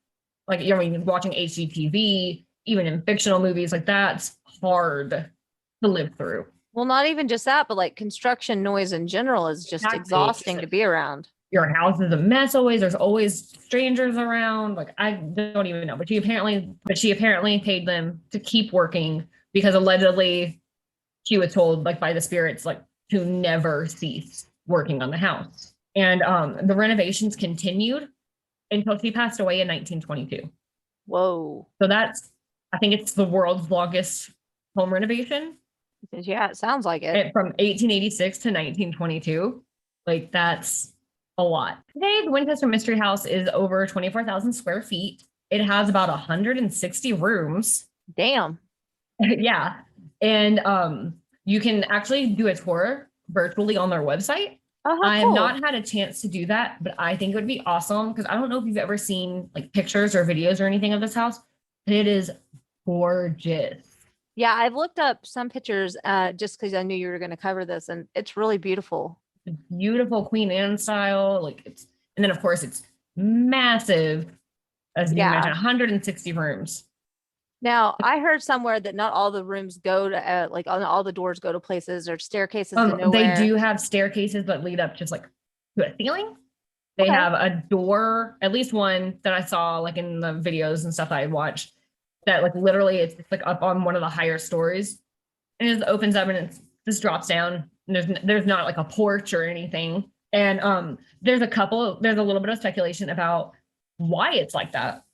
Speaker 4: like, you know, watching HGTV, even in fictional movies, like that's hard to live through.
Speaker 3: Well, not even just that, but like construction noise in general is just exhausting to be around.
Speaker 4: Your house is a mess always. There's always strangers around. Like, I don't even know. But she apparently paid them to keep working because allegedly she was told, like, by the spirits, like, to never cease working on the house. And the renovations continued until she passed away in 1922.
Speaker 3: Whoa.
Speaker 4: So I think it's the world's longest home renovation.
Speaker 3: Yeah, it sounds like it.
Speaker 4: From 1886 to 1922. Like, that's a lot. Today, the Winchester Mystery House is over 24,000 square feet. It has about 160 rooms.
Speaker 3: Damn.
Speaker 4: Yeah. And you can actually do a tour virtually on their website.
Speaker 3: Oh,
Speaker 4: I have not had a chance to do that, but I think it would be awesome because I don't know if you've ever seen like pictures or videos or anything of this house. It is gorgeous.
Speaker 3: Yeah, I've looked up some pictures just because I knew you were going to cover this, and it's really beautiful.
Speaker 4: beautiful Queen Anne style. Like and then of course it's massive, as you
Speaker 3: Yeah.
Speaker 4: mentioned, 160 rooms.
Speaker 3: Now, I heard somewhere that not all the rooms go to like all the doors go to places or staircases to nowhere.
Speaker 4: They do have staircases that lead up just like to a ceiling. They
Speaker 3: Okay.
Speaker 4: have a door, at least one that I saw like in the videos and stuff that I watched, that like literally it's like up on one of the higher stories, and it just opens up and it just drops down. And there's not like a porch or anything. And there's a little bit of speculation about why it's like that.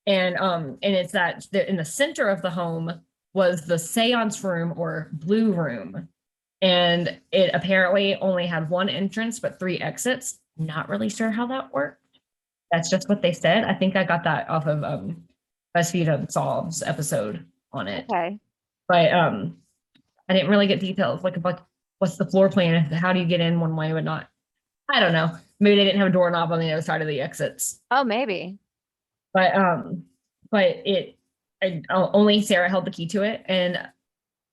Speaker 4: And it's that in the center of the home was the seance room or blue room. And it apparently only had one entrance, but 3 exits. Not really sure how that worked. That's just what they said. I think I got that off of BuzzFeed Unsolved's episode on it.
Speaker 3: Okay.
Speaker 4: But I didn't really get details like about what's the floor plan, how do you get in one way but not. I don't know. Maybe they didn't have a doorknob on the other side of the exits.
Speaker 3: Oh, maybe.
Speaker 4: But only Sarah held the key to it, and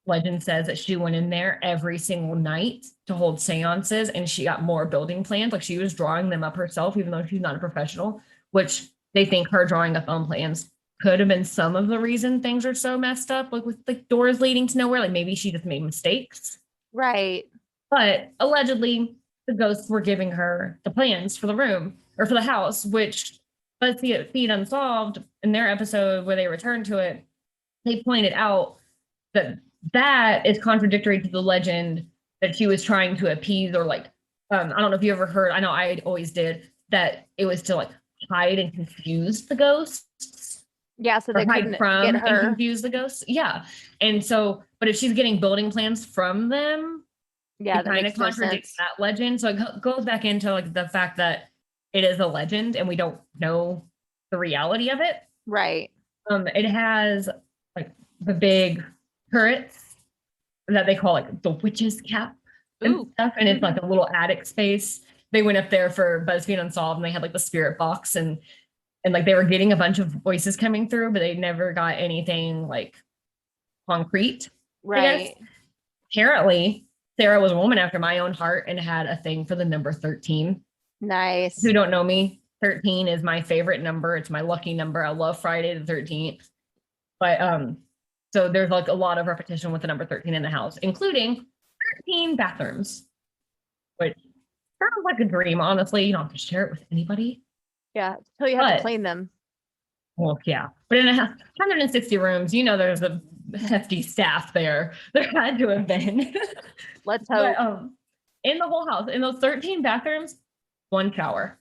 Speaker 4: legend says that she went in there every single night to hold seances, and she got more building plans. Like she was drawing them up herself, even though she's not a professional, which they think her drawing up on plans could have been some of the reason things are so messed up, like with like doors leading to nowhere. Like maybe she just made mistakes.
Speaker 3: Right.
Speaker 4: But allegedly, the ghosts were giving her the plans for the room or for the house, which BuzzFeed Unsolved in their episode where they returned to it, they pointed out that is contradictory to the legend that she was trying to appease, or like, I don't know if you ever heard, I know I always did, that it was to like hide and confuse the ghosts.
Speaker 3: Yeah, so they couldn't get her.
Speaker 4: And confuse the ghosts. Yeah. And so, but if she's getting building plans from them,
Speaker 3: yeah,
Speaker 4: it kind of contradicts that legend. So it goes back into like the fact that it is a legend and we don't know the reality of it.
Speaker 3: Right.
Speaker 4: It has like the big turrets that they call like the witch's cap and stuff. And it's like a little attic space. They went up there for BuzzFeed Unsolved and they had like the spirit box and like they were getting a bunch of voices coming through, but they never got anything like concrete.
Speaker 3: Right.
Speaker 4: Apparently, Sarah was a woman after my own heart and had a thing for the number 13.
Speaker 3: Nice.
Speaker 4: Who don't know me, 13 is my favorite number. It's my lucky number. I love Friday the 13th. But so there's like a lot of repetition with the number 13 in the house, including 13 bathrooms, which sounds like a dream. Honestly, you don't have to share it with anybody.
Speaker 3: Yeah, until you have to clean them.
Speaker 4: Well, yeah. But in 160 rooms, there's a hefty staff there. There had to have been.
Speaker 3: Let's hope.
Speaker 4: But, in the whole house, in those 13 bathrooms, 1 shower.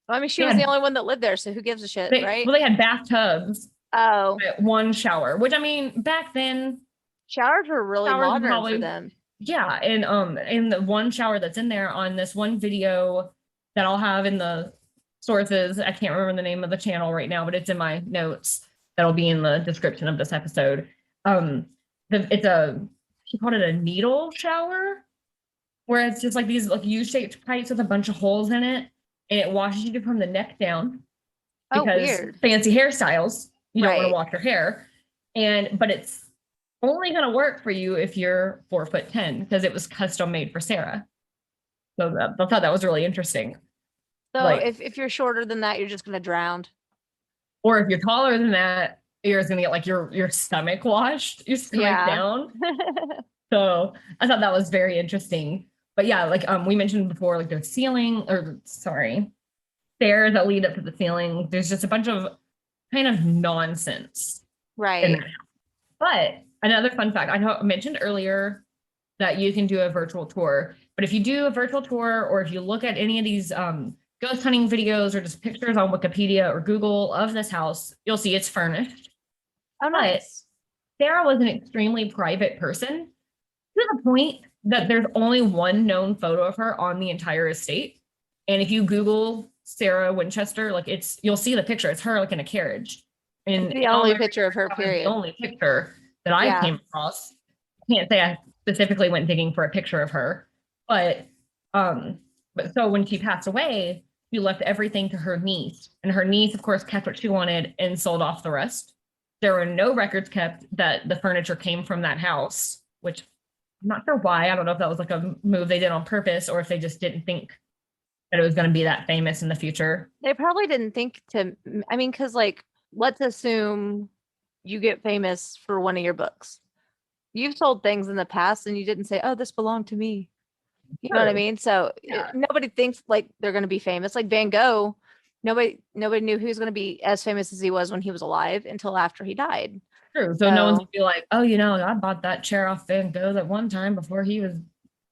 Speaker 3: Well, I mean, she was the only one that lived there, so who gives a shit, right?
Speaker 4: Well, they had bathtubs.
Speaker 3: Oh.
Speaker 4: 1 shower, which I mean, back then,
Speaker 3: showers were really modern for them.
Speaker 4: Yeah, and in the 1 shower that's in there on this one video that I'll have in the sources, I can't remember the name of the channel right now, but it's in my notes that'll be in the description of this episode. She called it a needle shower, where it's just like these like U-shaped pipes with a bunch of holes in it, and it washes you from the neck down. Because
Speaker 3: weird.
Speaker 4: Fancy hairstyles, you don't want to wash your hair, but it's only going to work for you if you're 4'10", because it was custom made for Sarah. So I thought that was really interesting.
Speaker 3: So like, if you're shorter than that, you're just going to drown.
Speaker 4: Or if you're taller than that, you're just going to get like your stomach washed, your stomach down. So I thought that was very interesting. But yeah, like we mentioned before, like there's stairs that lead up to the ceiling. There's just a bunch of kind of nonsense.
Speaker 3: Right.
Speaker 4: But another fun fact, I mentioned earlier that you can do a virtual tour. But if you do a virtual tour, or if you look at any of these ghost hunting videos or just pictures on Wikipedia or Google of this house, you'll see it's furnished.
Speaker 3: Oh, nice.
Speaker 4: But Sarah was an extremely private person to the point that there's only one known photo of her on the entire estate. And if you Google Sarah Winchester, like you'll see the picture. It's her like in a carriage. And
Speaker 3: the only picture of her, period.
Speaker 4: The only picture that I came across. I can't say I specifically went digging for a picture of her, but so when she passed away, she left everything to her niece, and her niece, of course, kept what she wanted and sold off the rest. There were no records kept that the furniture came from that house, which I'm not sure why. I don't know if that was like a move they did on purpose or if they just didn't think that it was going to be that famous in the future.
Speaker 3: They probably didn't think to, I mean, because like, let's assume you get famous for one of your books. You've sold things in the past and you didn't say, oh, this belonged to me. You know what I
Speaker 4: True.
Speaker 3: mean? So
Speaker 4: Yeah.
Speaker 3: nobody thinks like they're going to be famous. Like Van Gogh, nobody knew he was going to be as famous as he was when he was alive until after he died.
Speaker 4: True. So no one's
Speaker 3: So
Speaker 4: gonna be like, oh, I bought that chair off Van Gogh that one time before he was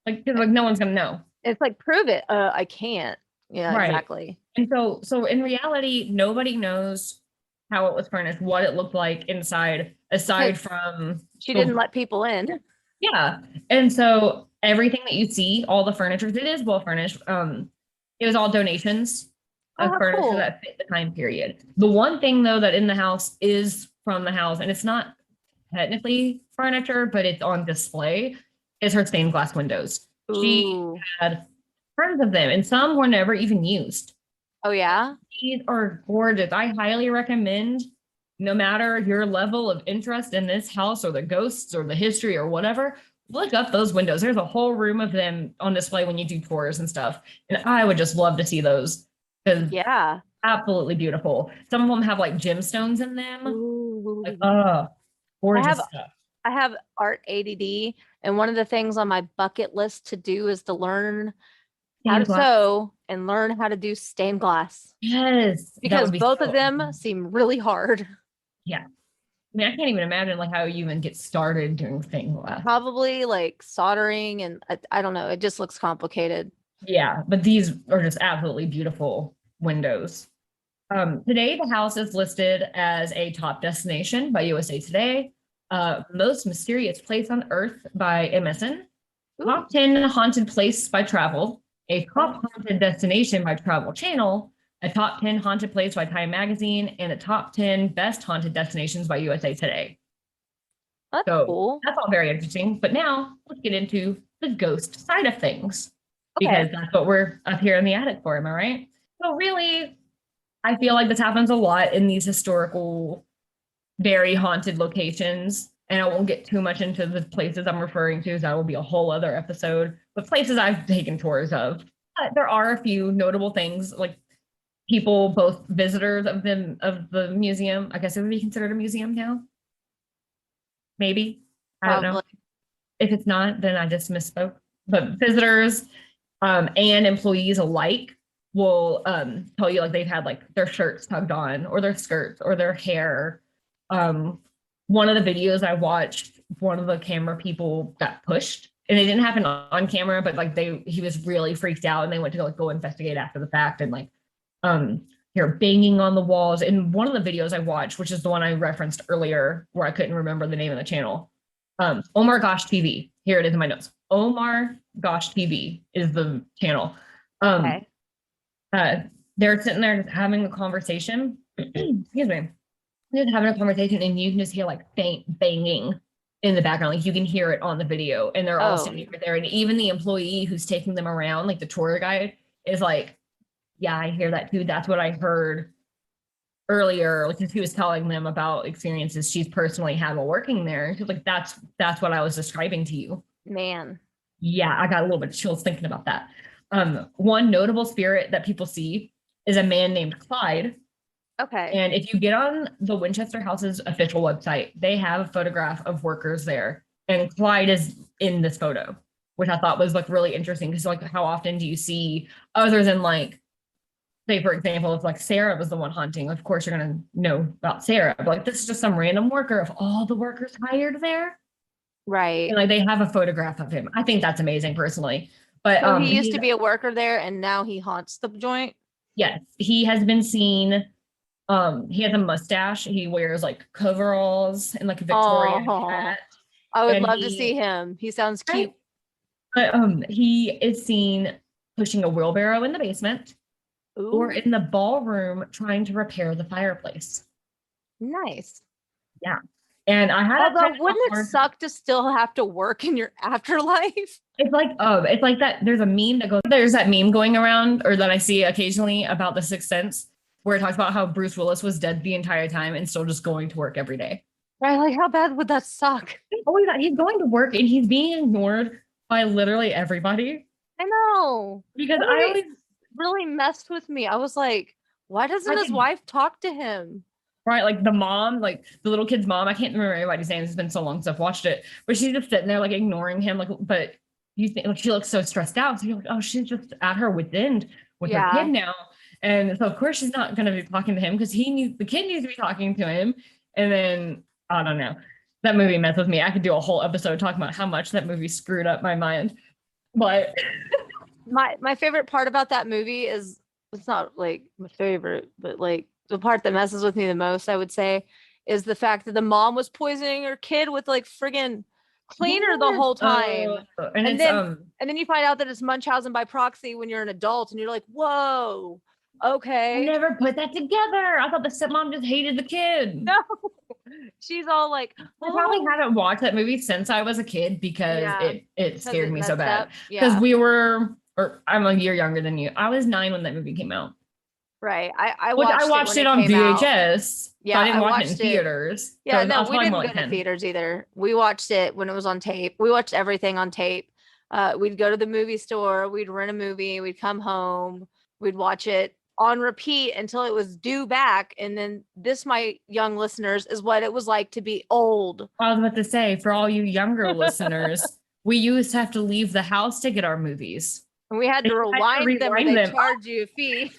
Speaker 4: like, 'cause, like no one's gonna know.
Speaker 3: it's like, prove it. I can't. Yeah,
Speaker 4: Right.
Speaker 3: exactly.
Speaker 4: And so in reality, nobody knows how it was furnished, what it looked like inside, aside from
Speaker 3: She
Speaker 4: the-
Speaker 3: didn't let people in.
Speaker 4: Yeah. And so everything that you see, all the furniture, it is well furnished. It was all donations of
Speaker 3: Oh, how
Speaker 4: furniture
Speaker 3: cool.
Speaker 4: that fit the time period. The one thing though that in the house is from the house, and it's not technically furniture, but it's on display, is her stained glass windows. She
Speaker 3: Ooh.
Speaker 4: had tons of them, and some were never even used.
Speaker 3: Oh yeah.
Speaker 4: These are gorgeous. I highly recommend, no matter your level of interest in this house or the ghosts or the history or whatever, look up those windows. There's a whole room of them on display when you do tours and stuff. And I would just love to see those because
Speaker 3: Yeah.
Speaker 4: absolutely beautiful. Some of them have like gemstones in them.
Speaker 3: Ooh.
Speaker 4: Like, gorgeous
Speaker 3: have-
Speaker 4: stuff.
Speaker 3: I have art ADD, and one of the things on my bucket list to do is to learn how to
Speaker 4: Stained glass.
Speaker 3: sew and learn how to do stained glass,
Speaker 4: Yes. that
Speaker 3: because
Speaker 4: would be
Speaker 3: both
Speaker 4: so
Speaker 3: of them
Speaker 4: awesome.
Speaker 3: seem really hard.
Speaker 4: I mean, I can't even imagine like how you even get started doing stained glass.
Speaker 3: Probably like soldering, and I don't know. It just looks complicated.
Speaker 4: Yeah, but these are just absolutely beautiful windows. Today, the house is listed as a top destination by USA Today, most mysterious place on Earth by MSN,
Speaker 3: Ooh.
Speaker 4: top 10 haunted place by Travel, a top haunted destination by Travel Channel, a top 10 haunted place by Time Magazine, and a top 10 best haunted destinations by USA Today.
Speaker 3: That's
Speaker 4: So
Speaker 3: cool.
Speaker 4: that's all very interesting. But now let's get into the ghost side of things, because
Speaker 3: Okay.
Speaker 4: that's what we're up here in the attic for. Am I right? So really, I feel like this happens a lot in these historical, very haunted locations. And I won't get too much into the places I'm referring to, that will be a whole other episode, but places I've taken tours of. But there are a few notable things, like people, both visitors of the museum. I guess it would be considered a museum now. Maybe. I don't know.
Speaker 3: Probably.
Speaker 4: If it's not, then I just misspoke. But visitors and employees alike will tell you like they've had like their shirts tugged on or their skirts or their hair. One of the videos I watched, one of the camera people got pushed, and it didn't happen on camera, but like he was really freaked out, and they went to go investigate after the fact, and like you're banging on the walls. In one of the videos I watched, which is the one I referenced earlier, where I couldn't remember the name of the channel, Omar Gosh TV. Here it is in my notes. Omar Gosh TV is the channel.
Speaker 3: Okay.
Speaker 4: They're sitting there just having a conversation. Excuse me. They're having a conversation, and you can just hear like faint banging in the background. Like you can hear it on the video, and they're all standing right there. And even the employee who's taking them around, like the tour guide, is like, yeah, I hear that too. That's what I heard earlier. Like he was telling them about experiences she's personally had while working there. She's like, that's what I was describing to you.
Speaker 3: Man.
Speaker 4: Yeah, I got a little bit of chills thinking about that. One notable spirit that people see is a man named Clyde.
Speaker 3: Okay.
Speaker 4: And if you get on the Winchester House's official website, they have a photograph of workers there. And Clyde is in this photo, which I thought was like really interesting, because like how often do you see, other than like, say for example, if like Sarah was the one hunting, of course you're gonna know about Sarah, but like this is just some random worker of all the workers hired there.
Speaker 3: Right.
Speaker 4: And like they have a photograph of him. I think that's amazing personally. But
Speaker 3: So he used to be a worker there, and now he haunts the joint.
Speaker 4: Yes, he has been seen. He has a mustache. He wears like coveralls and like a Victorian hat.
Speaker 3: I would
Speaker 4: And
Speaker 3: love to see him. He sounds cute.
Speaker 4: But he is seen pushing a wheelbarrow in the basement or
Speaker 3: Ooh,
Speaker 4: in the ballroom trying to repair the fireplace.
Speaker 3: nice.
Speaker 4: And I had
Speaker 3: Although, wouldn't it suck to still have to work in your afterlife?
Speaker 4: It's like that. There's a meme that goes. There's that meme going around, or that I see occasionally, about The Sixth Sense, where it talks about how Bruce Willis was dead the entire time and still just going to work every day.
Speaker 3: Right? Like, how bad would that suck?
Speaker 4: Oh my God, he's going to work and he's being ignored by literally everybody.
Speaker 3: I know.
Speaker 4: Because
Speaker 3: That
Speaker 4: I
Speaker 3: movie
Speaker 4: always
Speaker 3: really messed with me. I was like, why doesn't his wife talk to him?
Speaker 4: right, like the mom, like the little kid's mom. I can't remember everybody's names. It's been so long since I've watched it. But she's just sitting there like ignoring him. Like, but you think like she looks so stressed out. So you're like, oh, she's just at her wit's end with her kid now. And so of course she's not gonna be talking to him because the kid needs to be talking to him. And then I don't know. That movie messed with me. I could do a whole episode talking about how much that movie screwed up my mind. But
Speaker 3: my favorite part about that movie is, it's not like my favorite, but like the part that messes with me the most, I would say, is the fact that the mom was poisoning her kid with like friggin' cleaner the whole time. And then you find out that it's Munchausen by proxy when you're an adult and you're like, whoa, okay.
Speaker 4: I never put that together. I thought the stepmom just hated the kid.
Speaker 3: No. She's all like,
Speaker 4: I probably haven't watched that movie since I was a kid because it scared me so bad. Because I'm a year younger than you. I was 9 when that movie came out.
Speaker 3: Right. I
Speaker 4: watched it on VHS.
Speaker 3: Yeah,
Speaker 4: I didn't watch it in theaters.
Speaker 3: Yeah, no, we didn't go to theaters either. We watched it when it was on tape. We watched everything on tape. We'd go to the movie store, we'd rent a movie, we'd come home, we'd watch it on repeat until it was due back. And then this, my young listeners, is what it was like to be old.
Speaker 4: I was about to say, for all you younger listeners, we used to have to leave the house to get our movies.
Speaker 3: And we had to rewind them and they charge you a fee.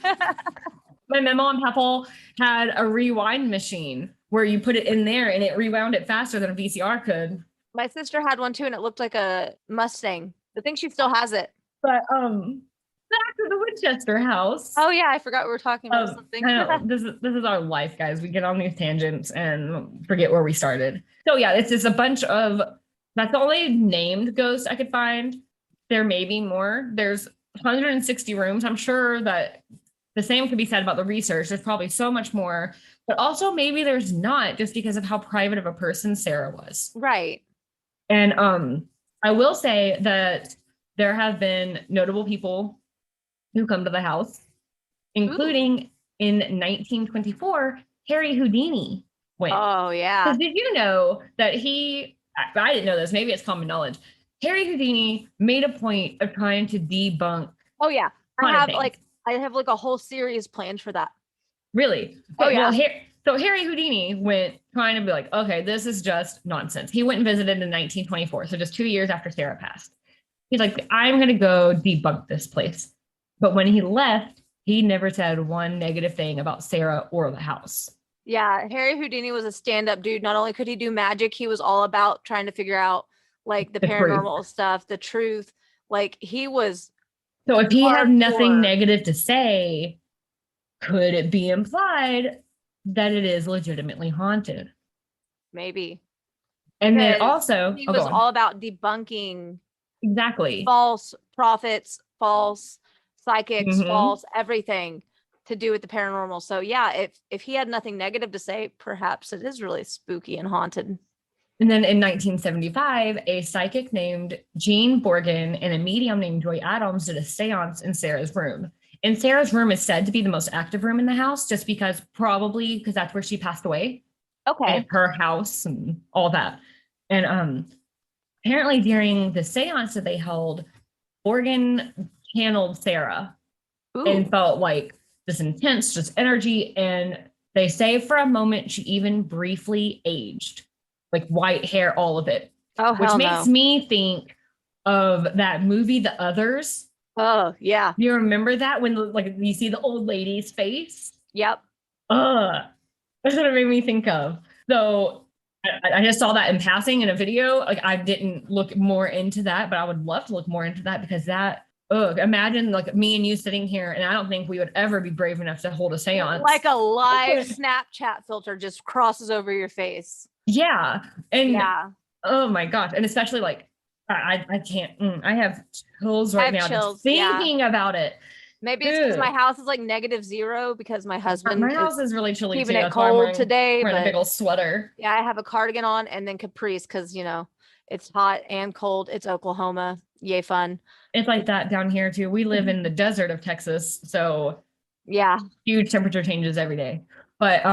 Speaker 4: My mom and papa had a rewind machine where you put it in there and it rewound it faster than a VCR could.
Speaker 3: My sister had one too, and it looked like a Mustang. I think she still has it.
Speaker 4: But back to the Winchester house.
Speaker 3: Oh yeah, I forgot we were talking about something.
Speaker 4: I know. This is our life, guys. We get on these tangents and forget where we started. So yeah, it's just a bunch of, that's the only named ghost I could find. There may be more. There's 160 rooms. I'm sure that the same could be said about the research. There's probably so much more, but also maybe there's not, just because of how private of a person Sarah was.
Speaker 3: Right.
Speaker 4: And I will say that there have been notable people who come to the house, including in 1924, Harry Houdini went.
Speaker 3: Oh yeah.
Speaker 4: Because did you know that I didn't know this, maybe it's common knowledge. Harry Houdini made a point of trying to debunk.
Speaker 3: Oh yeah. I have like a whole series planned for that.
Speaker 4: Really?
Speaker 3: Oh yeah.
Speaker 4: Well, so Harry Houdini went trying to be like, okay, this is just nonsense. He went and visited in 1924. So just 2 years after Sarah passed. He's like, I'm going to go debunk this place. But when he left, he never said one negative thing about Sarah or the house.
Speaker 3: Yeah. Harry Houdini was a stand-up dude. Not only could he do magic, he was all about trying to figure out like the paranormal stuff, the truth. Like he was.
Speaker 4: So if he had nothing negative to say, could it be implied that it is legitimately haunted?
Speaker 3: Maybe.
Speaker 4: And then also
Speaker 3: he was all about debunking false prophets, false psychics, false everything to do with the paranormal. So yeah, if he had nothing negative to say, perhaps it is really spooky and haunted.
Speaker 4: And then in 1975, a psychic named Jean Borgen and a medium named Joy Adams did a seance in Sarah's room. And Sarah's room is said to be the most active room in the house, just because that's where she passed away.
Speaker 3: Okay.
Speaker 4: And her house and all that. And apparently during the seance that they held, Borgen channeled Sarah and felt like this intense just energy. And they say for a moment she even briefly aged. Like white hair, all of it.
Speaker 3: Oh,
Speaker 4: which makes me think of that movie, The Others.
Speaker 3: Oh, yeah.
Speaker 4: You remember that when you see the old lady's face?
Speaker 3: Yep.
Speaker 4: That's what it made me think of. So I just saw that in passing in a video. Like I didn't look more into that, but I would love to look more into that because imagine like me and you sitting here, and I don't think we would ever be brave enough to hold a seance.
Speaker 3: Like a live Snapchat filter just crosses over your face.
Speaker 4: Yeah. And oh my gosh. And especially like, I can't, I have chills right now just thinking about it.
Speaker 3: Maybe it's because my house is like -0 because my husband.
Speaker 4: My house is really chilly
Speaker 3: keeping it cold today.
Speaker 4: Wearing a big old sweater.
Speaker 3: Yeah, I have a cardigan on and then capris because, it's hot and cold. It's Oklahoma. Yay, fun.
Speaker 4: It's like that down here too. We live in the desert of Texas. So
Speaker 3: yeah,
Speaker 4: huge temperature changes every day. But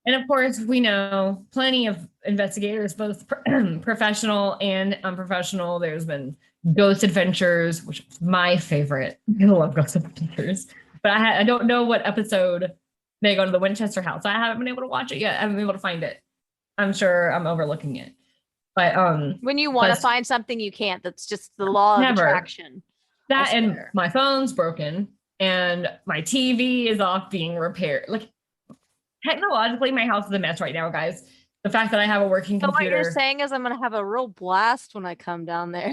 Speaker 4: And of course, we know plenty of investigators, both professional and unprofessional. There's been Ghost Adventures, which is my favorite. I love Ghost Adventures. But I don't know what episode they go to the Winchester house. I haven't been able to watch it yet. I haven't been able to find it. I'm sure I'm overlooking it. But
Speaker 3: when you want to find something, you can't. That's just the law of attraction.
Speaker 4: That and my phone's broken and my TV is off being repaired. Like, technologically, my house is a mess right now, guys. The fact that I have a working computer.
Speaker 3: What you're saying is I'm going to have a real blast when I come down there.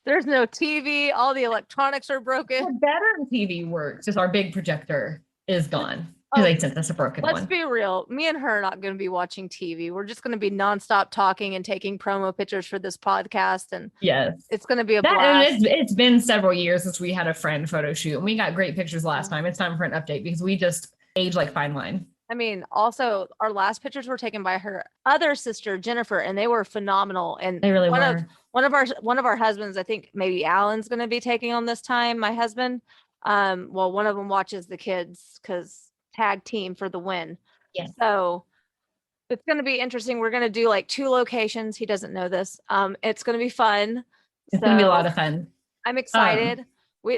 Speaker 3: There's no TV. All the electronics are broken.
Speaker 4: The better TV works. Just our big projector is gone because they sent us a broken one.
Speaker 3: Let's be real. Me and her are not going to be watching TV. We're just going to be nonstop talking and taking promo pictures for this podcast. And
Speaker 4: yes,
Speaker 3: it's going to be a blast.
Speaker 4: It's been several years since we had a friend photo shoot, and we got great pictures last time. It's time for an update because we just age like fine wine.
Speaker 3: I mean, also our last pictures were taken by her other sister, Jennifer, and they were phenomenal. And
Speaker 4: they really were.
Speaker 3: One of our husbands, I think maybe Alan's going to be taking on this time. My husband, well, one of them watches the kids because tag team for the win.
Speaker 4: Yes.
Speaker 3: So it's going to be interesting. We're going to do like 2 locations. He doesn't know this. It's going to be fun.
Speaker 4: It's going to be a lot of fun.
Speaker 3: I'm excited. We're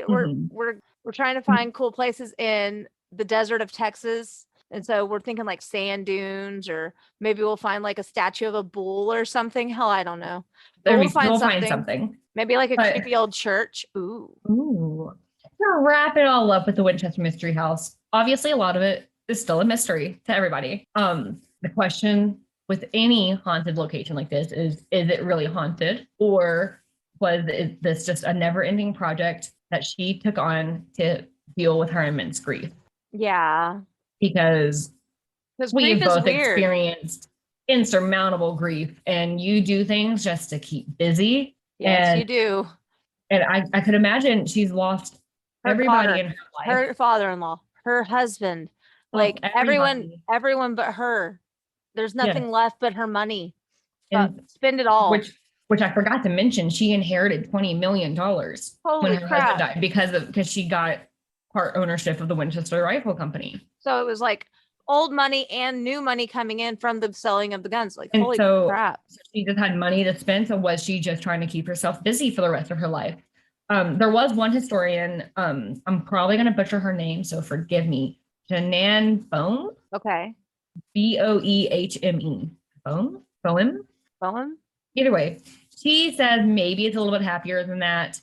Speaker 3: trying to find cool places in the desert of Texas. And so we're thinking like sand dunes, or maybe we'll find like a statue of a bull or something. Hell, I don't know.
Speaker 4: We'll find something.
Speaker 3: Maybe like a creepy old church. Ooh.
Speaker 4: To wrap it all up with the Winchester Mystery House, obviously a lot of it is still a mystery to everybody. The question with any haunted location like this is it really haunted, or was this just a never-ending project that she took on to deal with her immense grief?
Speaker 3: Yeah.
Speaker 4: Because we've both experienced insurmountable grief, and you do things just to keep busy.
Speaker 3: Yes, you do.
Speaker 4: And I could imagine she's lost everybody in her life.
Speaker 3: Her father-in-law, her husband, like everyone but her. There's nothing left but her money. Spend it all. Which I forgot to mention, she inherited $20 million when her husband died because she got part ownership of the Winchester Rifle Company. So it was like old money and new money coming in from the selling of the guns. Like, holy crap.
Speaker 4: So she just had money to spend. So was she just trying to keep herself busy for the rest of her life? There was one historian, I'm probably going to butcher her name, so forgive me. Janan Boehm.
Speaker 3: Okay.
Speaker 4: Boehme. Boehm? Either way, she says maybe it's a little bit happier than that.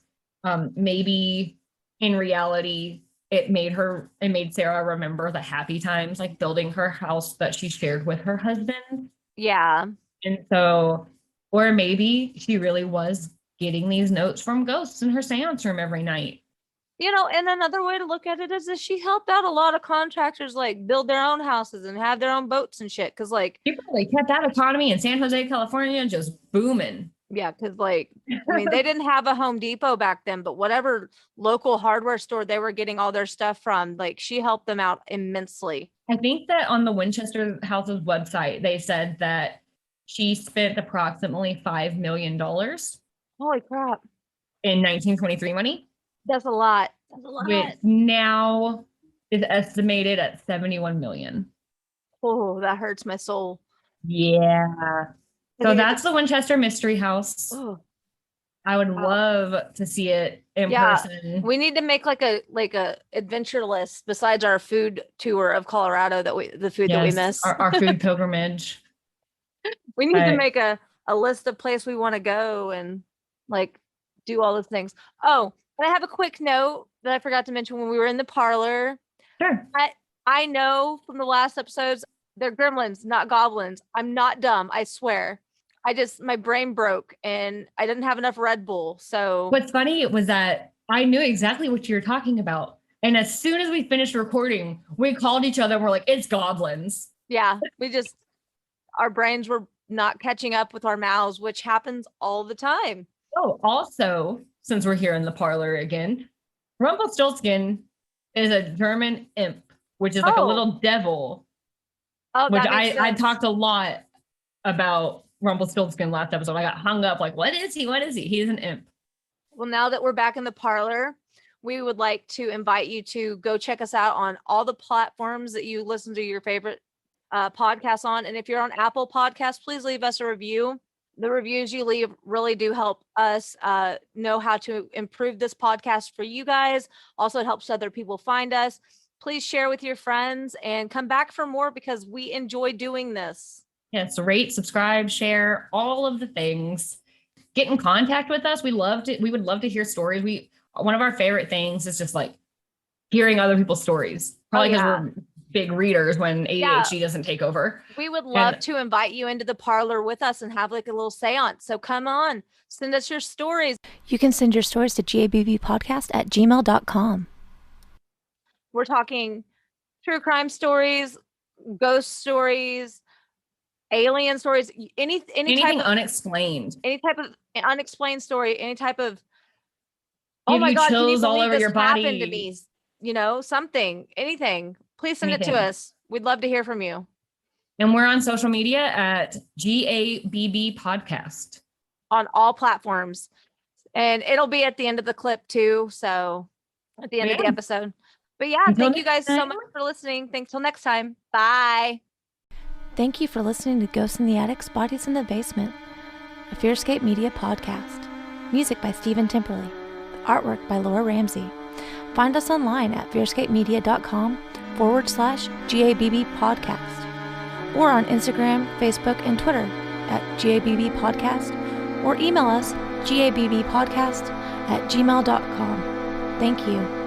Speaker 4: Maybe in reality, it made Sarah remember the happy times, like building her house that she shared with her husband.
Speaker 3: Yeah.
Speaker 4: And so, or maybe she really was getting these notes from ghosts in her seance room every night.
Speaker 3: You know, and another way to look at it is that she helped out a lot of contractors like build their own houses and have their own boats and shit. Cause like
Speaker 4: people kept that economy in San Jose, California just booming.
Speaker 3: Yeah, because like, I mean, they didn't have a Home Depot back then, but whatever local hardware store they were getting all their stuff from, like she helped them out immensely.
Speaker 4: I think that on the Winchester House's website, they said that she spent approximately $5 million.
Speaker 3: Holy crap.
Speaker 4: In 1923 money.
Speaker 3: That's a lot. That's a lot.
Speaker 4: Which now is estimated at 71 million.
Speaker 3: Oh, that hurts my soul.
Speaker 4: Yeah. So that's the Winchester Mystery House.
Speaker 3: Oh.
Speaker 4: I would love to see it in person.
Speaker 3: We need to make like a adventure list besides our food tour of Colorado that we miss.
Speaker 4: Our food pilgrimage.
Speaker 3: We need to make a list of places we want to go and like do all those things. Oh, and I have a quick note that I forgot to mention when we were in the parlor.
Speaker 4: Sure.
Speaker 3: I know from the last episodes, they're gremlins, not goblins. I'm not dumb, I swear. My brain broke and I didn't have enough Red Bull. So
Speaker 4: what's funny was that I knew exactly what you were talking about. And as soon as we finished recording, we called each other and we're like, it's goblins.
Speaker 3: Yeah, our brains were not catching up with our mouths, which happens all the time.
Speaker 4: Oh, also, since we're here in the parlor again, Rumpelstiltskin is a German imp, which is like a little devil. Oh, which I talked a lot about Rumpelstiltskin last episode. I got hung up like, what is he? What is he? He's an imp.
Speaker 3: Well, now that we're back in the parlor, we would like to invite you to go check us out on all the platforms that you listen to your favorite podcast on. And if you're on Apple Podcasts, please leave us a review. The reviews you leave really do help us know how to improve this podcast for you guys. Also, it helps other people find us. Please share with your friends and come back for more because we enjoy doing this.
Speaker 4: Yes, rate, subscribe, share, all of the things. Get in contact with us. We would love to hear stories. One of our favorite things is just like hearing other people's stories. Probably because we're big readers when ADHD doesn't take over.
Speaker 3: We would love to invite you into the parlor with us and have like a little seance. So come on, send us your stories.
Speaker 5: You can send your stories to gabbpodcast@gmail.com.
Speaker 3: We're talking true crime stories, ghost stories, alien stories, anything
Speaker 4: type of unexplained.
Speaker 3: Any type of unexplained story, any type of
Speaker 4: oh my God, can you believe all over your body?
Speaker 3: Happened to me? Something, anything. Please send it to us. We'd love to hear from you.
Speaker 4: And we're on social media at GABB Podcast.
Speaker 3: On all platforms. And it'll be at the end of the clip too. So at the end of the episode. But thank you guys so much for listening. Thanks till next time. Bye.
Speaker 5: Thank you for listening to Ghosts in the Attics, Bodies in the Basement, a Fearscape Media podcast. Music by Stephen Timperley. Artwork by Laura Ramsey. Find us online at fearscapemedia.com/GABB podcast or on Instagram, Facebook, and Twitter at GABB podcast or email us gabbpodcast@gmail.com. Thank you.